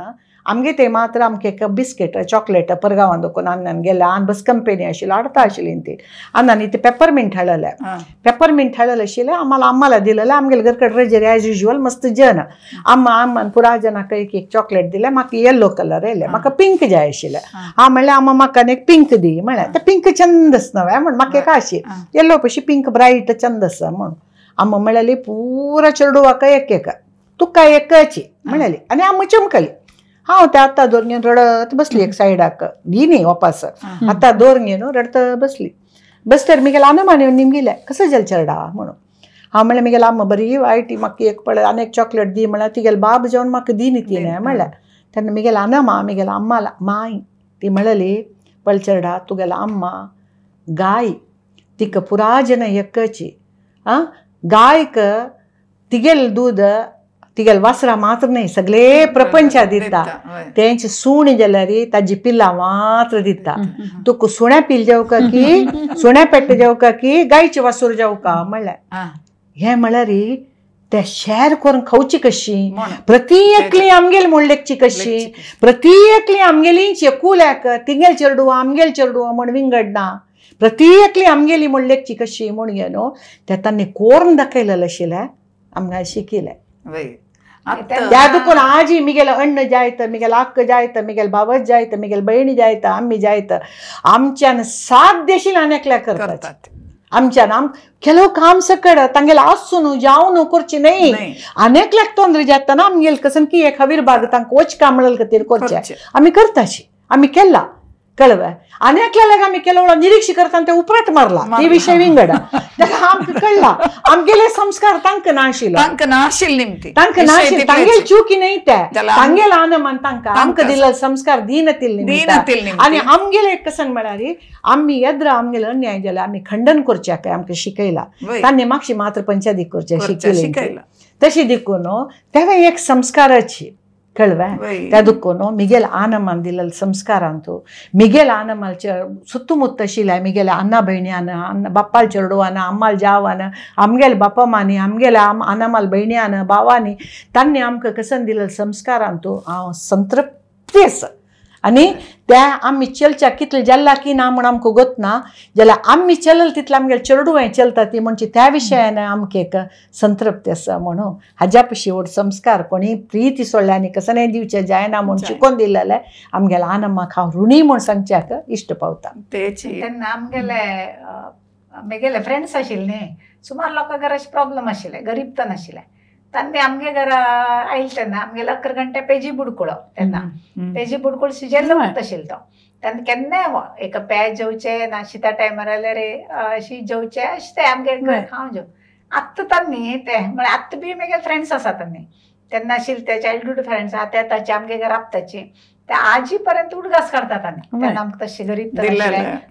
D: आमगे ते मात्र आमकां एक बिस्कीट चॉकलेट परगांवां दोकून अन्नान गेले आन बस कंपनी आशिल्ली हाडटा आशिल्ली ती अन्नानी ते पेपरमिंट हाडले पेपरमिंट हाडले आशिल्ले आम्हाला दिलेले आमगेले घर कडेन रेजर एज युजल मस्त जन आम्मान पुरा जनाक एक चॉकलेट दिले म्हाका येल्लो कलर येयले म्हाका पिंक जाय आशिल्ले हांव म्हणलें आम्मा म्हाका एक पिंक दी म्हळें ते पिंक चंद न्हय म्हण म्हाका एक आशी येल्लो पशी पिंक ब्रायट चंद आसा म्हण आम्मा म्हळ्याली पुरा चेडवाक एक तुका एकची म्हळ्याली आनी आम्मा चमकली हांव ते आतां दोन घेवन रडत बसली एक सायडाक दी न्ही वापस आतां दोर घेवन रडत बसली बसतर मिगेल आनमान येवन निमगेले कसो जालें चेडा म्हणून हांव म्हणलें मिगेल आम्मा बरी वायट म्हाका एक पळय आनी एक चॉकलेट दी म्हळ्यार तिगेले बाब जेवन म्हाका दी न्ही तिणें म्हणलें तेन्ना मिगेल आनमा मिगेल आम्माला माय ती म्हळ्ळी पळय चेडा तुगेलो आम्मा गाय तिका पुरा जन एकची गायक तिगेल दूद तिगेल वासरा मात्र न्ही सगळे प्रपंचा दिता तेंची सूण जाल्यार ताजी पिल्लां मात्र दिता तुका सुण्या पिल जेवका की सुण्या पेट्ट जेवका की गायची वासूर जेवका म्हणल्यार हें म्हळ्यार ते शेअर करून खावची कशी प्रत्येकली आमगेल म्हणलेकची कशी प्रत्येकली आमगेली चेकुल्याक तिंगेल चेडू आमगेल चेडू म्हण विंगडना प्रत्येकली आमगेली म्हणलेकची कशी म्हण घेवन ते तांणी कोरून दाखयलेलें आशिल्लें आमकां शिकयलें त्या दुखून आजी मिगेल अण्ण जायत मिगेल आक्क जायत मिगेल बाबत जायत मिगेल बहिणी जायत आम्ही जायत आमच्यान साध्य आशिल्लें आनेकल्या करतात आमच्यान ಕೆಲವು काम सकड तांगेले आसून जावन करची न्ही आनेकल्याक तोंदर जातना आमगेल कसन की एक हवीर बाग तांकां वच कामळल खातीर करचें आमी करताशी आमी केला कळवा आनेकल्याक आमी केलो निरीक्षी करता ते उपराट मारला ते विषय विंगड ताका आमकां कळला आमगेले संस्कार तांकां नाशिल्लो तांकां नाशिल्ले तांगेल चुकी न्ही ते तांगेल आनमान तांकां आमकां दिल्ले संस्कार दिनतील आनी आमगेले कसन म्हळ्यार आमी येद्र आमगेले अन्याय जाल्यार आमी खंडन करचें काय आमकां शिकयला तांणी म्हापशी मात्र पंचायती करचें शिकयलें तशी देखून तेवे एक संस्काराची कळवा त्या दुखून मिगेल आनमान दिलेले संस्कारांतू मिगेल आनमालचे सुತ್ತಮುತ್ತ आशिल्ले मिगेले अन्ना बहिण्यान अन्न बाप्पाल चेडवान अम्माल जावान आमगेल बाप्पामानी आमगेले आनमाल बहिण्यान बावानी तांणी आमकां कसन दिलेले संस्कारांतू हांव संतृप्ती आसा आनी त्या आमी चलच्या कितले जाल्ला की ना म्हण आमकां गोतना जाल्यार आमी चलल तितलें आमगेले चेडूय चलता ती म्हणजे त्या विशयान आमकां एक संतृप्ती आसा म्हणून हाज्या पशी व्हड संस्कार कोणी प्रीती सोडले आनी कसलेंय दिवचें जायना म्हूण शिकोवन दिलें जाल्यार आमगेल्या आनमाक हांव ऋणी म्हूण सांगच्याक इश्ट पावता.
C: तेन्ना आमगेले फ्रेंड्स आशिल्ले न्ही, सुमार लोकांक घराचे प्रॉब्लम आशिल्ले, गरीब तर नाशिल्ले. तांणी आमगे घरा आयले तेन्ना आमगेलो 11 घंटे पेजी बुडकुळो तेन्ना पेजी बुडकुळ सिजन वक्त आशिल्लो तो. तेन्ना केन्नाय एक पेज जेवचें ना त्या टायमार जाल्यार अशी जेवचें अशें तें आमगे खावं जेव. आत्तां तांणी ते म्हळ्यार आत्तां बी म्हगे फ्रेंड्स आसा तांणी तेन्ना आशिल्ले ते चायल्डहूड फ्रेंड्स आतां येताची आमगे घरा राबताची ते आजी पर्यंत उडगास काडटात आमी. तेन्ना आमकां तशें गरीब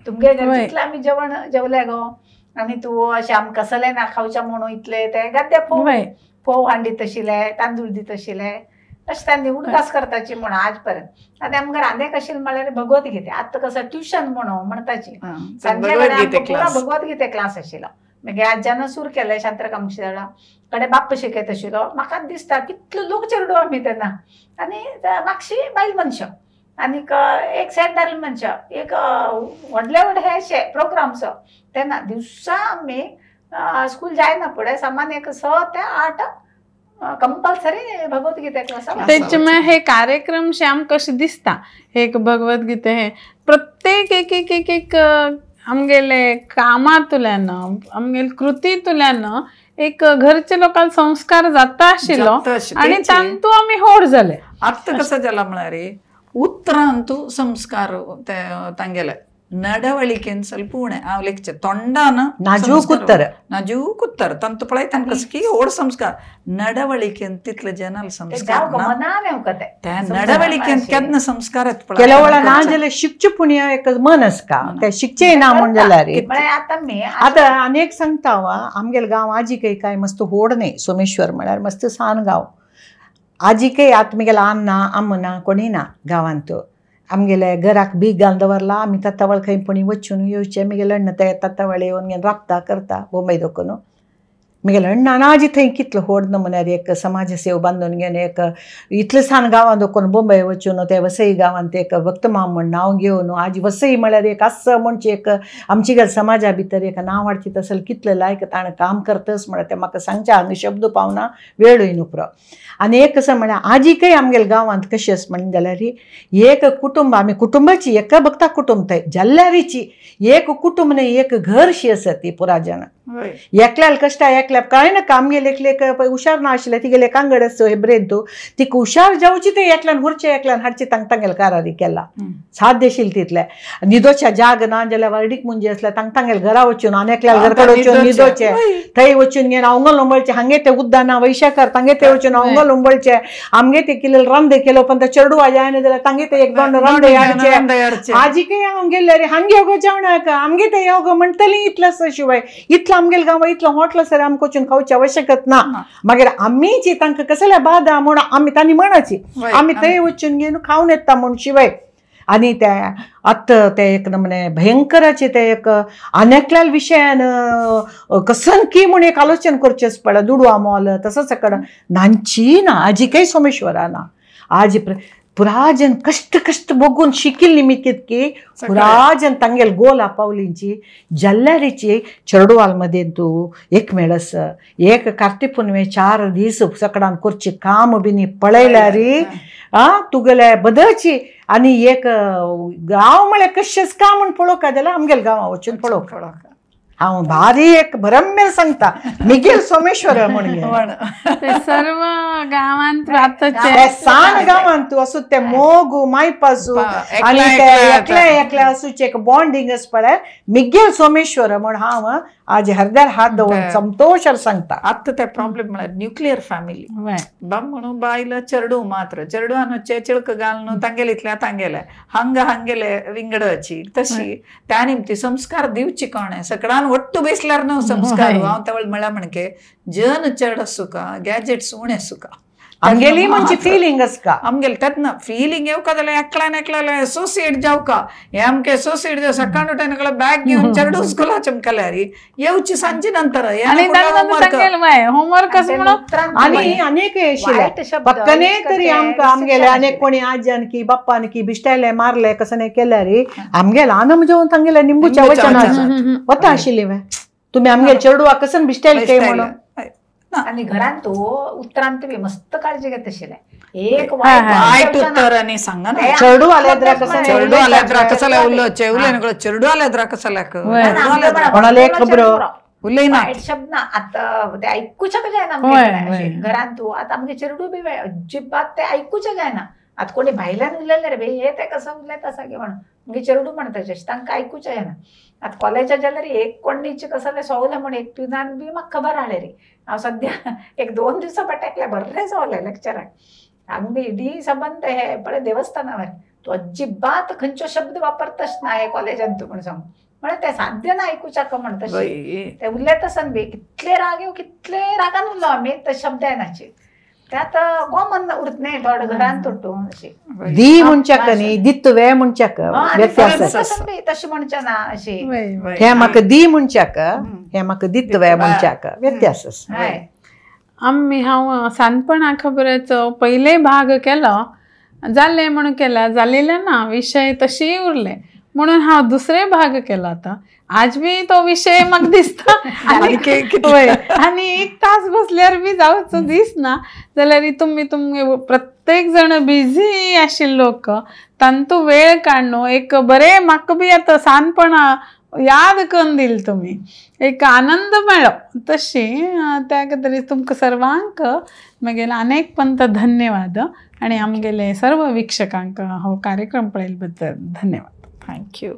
C: तुमगे घर तितलें आमी जेवण जेवले गो आनी तूं अशें आमकां कसलें ना खावचें म्हणून इतले ते गद्दे फोव हांडीत आशिल्ले, तांदूळ दित आशिल्ले अशें तांणी उडगास करताची म्हणून आज पर्यंत. आतां आमकां रांदेक आशिल्लें म्हळ्यार भगवतगीते आतां कसो ट्युशन म्हणून म्हणटाची सांजे भगवतगीते क्लास आशिल्लो. मागीर आज्यान सूर केले शांत्रकामशी कडेन बाप्प शिकयत आशिल्लो. म्हाका दिसता कितलो लोक चेडू आमी तेन्ना आनी म्हापशी बायल मनशां आनीक एक सेंटरल मनशां एक व्हडले व्हडले अशे प्रोग्राम्स तेन्ना दिवसा आमी स्कूल जायना फुडें सामान एक 6 ते 8 कंपल्सरी भगवतगीते क्लास.
A: त्याच्यामुळे हे कार्यक्रम श्याम कशे दिसता एक भगवतगीते हे प्रत्येक एक आमगेले कामांतल्यान आमगेले कृतींतल्यान एक घरच्या लोकांक संस्कार जाता आशिल्लो आनी तांतू आमी व्हड जाले.
B: आतां कसं जाला म्हळ्यार उतरांतू संस्कार तांगेले ನಡವಳಿಕೆನ್ ಸ್ವಲ್ಪ ಉಣೆ ಅವಲಿಕ್ಕೆ ತೊಂಡಾನ
D: ನಾಜೂಕ್
B: ಉತ್ತರ ತಂತು ಪಳೈ ತನಕ ಕಸಕಿ ಓಡ್ ಸಂಸ್ಕಾರ ನಡವಳಿಕೆ ಅಂತಿತ್ಲ ಜನಲ್ ಸಂಸ್ಕಾರ ನಡವಳಿಕೆ ಅಂತ ಕೆದ್ನ ಸಂಸ್ಕಾರ
D: ಕೆಲವಳ ನಾಜಲೆ शिकचे पुण्य एक मनस का त्या शिकचे ना म्हण जाल्यार आता अनेक सांगता आमगेल गांव आजी काय मस्त होड नाही सोमेश्वर म्हळ्यार मस्त सान गांव आजी काही आत्मगेला अण्णा अम्मना कोणी ना गांवांत आमगेले घराक बीग घालून दवरला आमी तातावळ खंय पुणी वचून येवचें म्हगेले अण्ण ते तातावळ येवन घेवन राबता करता बोंबय दोकून म्हगेले अण्णान आजी थंय कितलो व्हड नमुन्यार एक समाज सेव बांदून घेवन एक इतले सान गांवां दोकून बोंबय वचून ते वसई गांवांत एक भक्तमाम म्हण नांव घेवन आजी वसई म्हळ्यार एक आसा म्हणचे एक आमचे घर समाजा भितर एक नांव हाडचीत आसलें कितलें लायक ताणें काम करतस म्हळ्यार तें म्हाका सांगचें हांगा शब्द पावना वेळूय नुपुरो. आनी एक कसं म्हळ्यार आजीकय आमगेले गांवांत कशें आसा म्हणून जाल्यार एक कुटुंब आमी कुटुंबाची एका भक्ता कुटुंब थंय जाल्यारीची एक कुटुंब न्हय एक घर शी आसा ती पुरा जाण एकल्याल कश्टा एकल्या कांय नाका आमगेले एकलेक हुशार ना आशिल्ले तिगेले कांगड आसो हेब्रेन तूं ती हुशार जावची ते एकल्यान व्हरचें एकल्यान हाडचें तांगेले कारारी केला साध्य आशिल्लें तितलें न्हिदोच्या जाग ना जाल्यार वाडीक म्हणजे आसल्यार तांगेले घरा वचून आनी एकल्याल घर कडेन वचून न्हिदोचें थंय वचून घेवन अवंगल उंबळचें हांगे ते उद्दाना वैशाकर तांगे ते वचून अवंगल उंबळचें आमगे ते केलेले रांदे केलो पण ते चेडू जायना जाल्यार तांगे ते एक दोन रांदे हाडचे आजीकय हांव गेल्ले रे हांगे योगो जेवणाक आमगे ते योगो म्हणटलीं इतलें आसा शिवाय इतलो आमगेले गांवां इतलो हॉटल सर आमकां वचून खावची आवश्यकत ना मागीर आमीची तांकां कसले बादा म्हूण आमी तांणी म्हणची आमी थंय वचून घेवन खावन येता म्हूण शिवाय आनी ते आत्तां ते एक नमने भयंकराचे ते एक आनेकल्याल विशयान कसनकी म्हूण एक आलोचन करचेच पडला दुडू आमोल तसोच कडेन नांची ना आजीकय सोमेश्वरा ना आजी पुराजन कष्ट बघून शिकिल्ली निमित्त की पुराजन तांगेल गोल आपावलींची जाल्यारीची चेडवाल मध्ये तूं एक मेळस एक कार्तिक पुनवे 4 दीस सकडान करची काम बिनी पळयल्यार तुगेले बदलची आनी एक गांव म्हळ्यार कशेंच काम म्हूण पळोवका जाल्यार आमगेले गांवां वचून पळोवका हांव भारी एक भरमेर सांगता मिगेल सोमेश्वर म्हणून
A: सर्व गांवांत
D: सान गांवांत तूं असू ते मोगू मायपासू आनी एकले असूचे एक बॉन्डिंग आस पळय मिगेल सोमेश्वर म्हण हांव आज हृदयार हात दवरून संतोषार सांगता.
B: आतां ते प्रॉब्लेम म्हळ्यार न्यूक्लियर फॅमिली म्हणून बायल चेडू मात्र चेडवान चिळक घालून तांगेले इतले तांगेले हांगेले विंगडची तशी त्या निमती संस्कार दिवची कोणे सकडान ಒಟ್ಟು ಬೇಯಿಸ್ಲಾರ ನಾವು ಸಂಸ್ಕಾರ ಅವ ತವಳ ಮಳ ಮಣಕೆ ಜನ ಚಡ ಸುಖ ಗ್ಯಾಜೆಟ್ಸ್ ಉಣೆ ಸುಖ
D: आमगेली म्हणजे फिलिंगच का
B: आमगेल तेन्ना फिलिंग येवका जाल्यार एकल्यान एसोसिएट जावका हे आमके एसोसिएट जाव सकाळ उठून बॅग घेऊन चेडू स्कुलाचे केल्यार येवची सांजे नंतर
A: होमवर्क म्हणून
D: आणि अनेक आशिल्ले पक्कने तरी आमकां आमगेले अनेक कोणी आज्यान की बाप्पान की बिश्टायले मारले कसं नाही केल्यार आमगेला आनंद जेवण तांगेले निंबूच्या वचनां वता आशिल्ली वे तुम्ही आमगे चेडूआ कसं बिश्टायले काय म्हणून
C: आणि घरात तो उत्तरांत बी मस्त काळजी घेत आशिल्ले एक
B: वायट उत्तर आणि सांगा ना
D: चेडू आलेद्रा कसं
B: चेडू आलेद्रा कसला उल्लो चेवले चेडू आलेद्रा कसला
D: कोणाला एक खबर
B: उलयना
C: वाईट शब्द ना आता ते ऐकूच्या का जायना घरात तू आता आमगे चेडू बी अजिबात ते ऐकूच्या जायना आता कोणी भायल्यान उलयले रे हे ते कसं उलयता सागे म्हणून म्हणजे चेडू म्हणटा तांकां ऐकूच्या येना आता कॉलेजात जाल्यार एक कोणीचे कसले सवले म्हण एक पिनान बी म्हाका खबर आले रे हांव सद्या एक 2 दिवसां पट्ट्याकले बरें सवले लेक्चराक आमी डी संबंध हे बरें देवस्थानावर तूं अजिबात खंयचो शब्द वापरताच ना हे कॉलेजान तूं म्हण सांग म्हळ्यार ते साध्य ना ऐकूच्या का म्हण तशें ते उलयता आसन बी कितले राग येव कितले रागान उरलो आमी ते शब्द येनाचे त्यात कॉमन उरत नाही थोडं घरान तोडून अशी
D: दी म्हणच्याक न्ही दित्वे म्हणच्याक व्यत्यास
C: तशी म्हणच्या ना अशी
D: हे म्हाका दी म्हणच्याक हे म्हाका दित्वे म्हणच्याक व्यत्यास
A: आम्ही हांव सानपणा खबरेचो पयले भाग केलो जाल्ले म्हणून केला जालेले ना विशय तशी उरले म्हणून हांव दुसरे भाग केलो आता आज बी तो विषय म्हाका दिसता आनी 1 तास बसल्यार बी जावचो दिसना जाल्यार तुमगे प्रत्येक जण बिझी आशिल्लो तांतू वेळ काडून एक बरें म्हाका बी आतां सानपणा याद करून दिल तुम्ही एक आनंद मेळ्ळो तशी त्या खातीर तुमकां सर्वांक म्हगेले अनेक पंत धन्यवाद आणि आमगेले सर्व वीक्षकांक हो कार्यक्रम पळयले बद्दल धन्यवाद
B: थँक्यू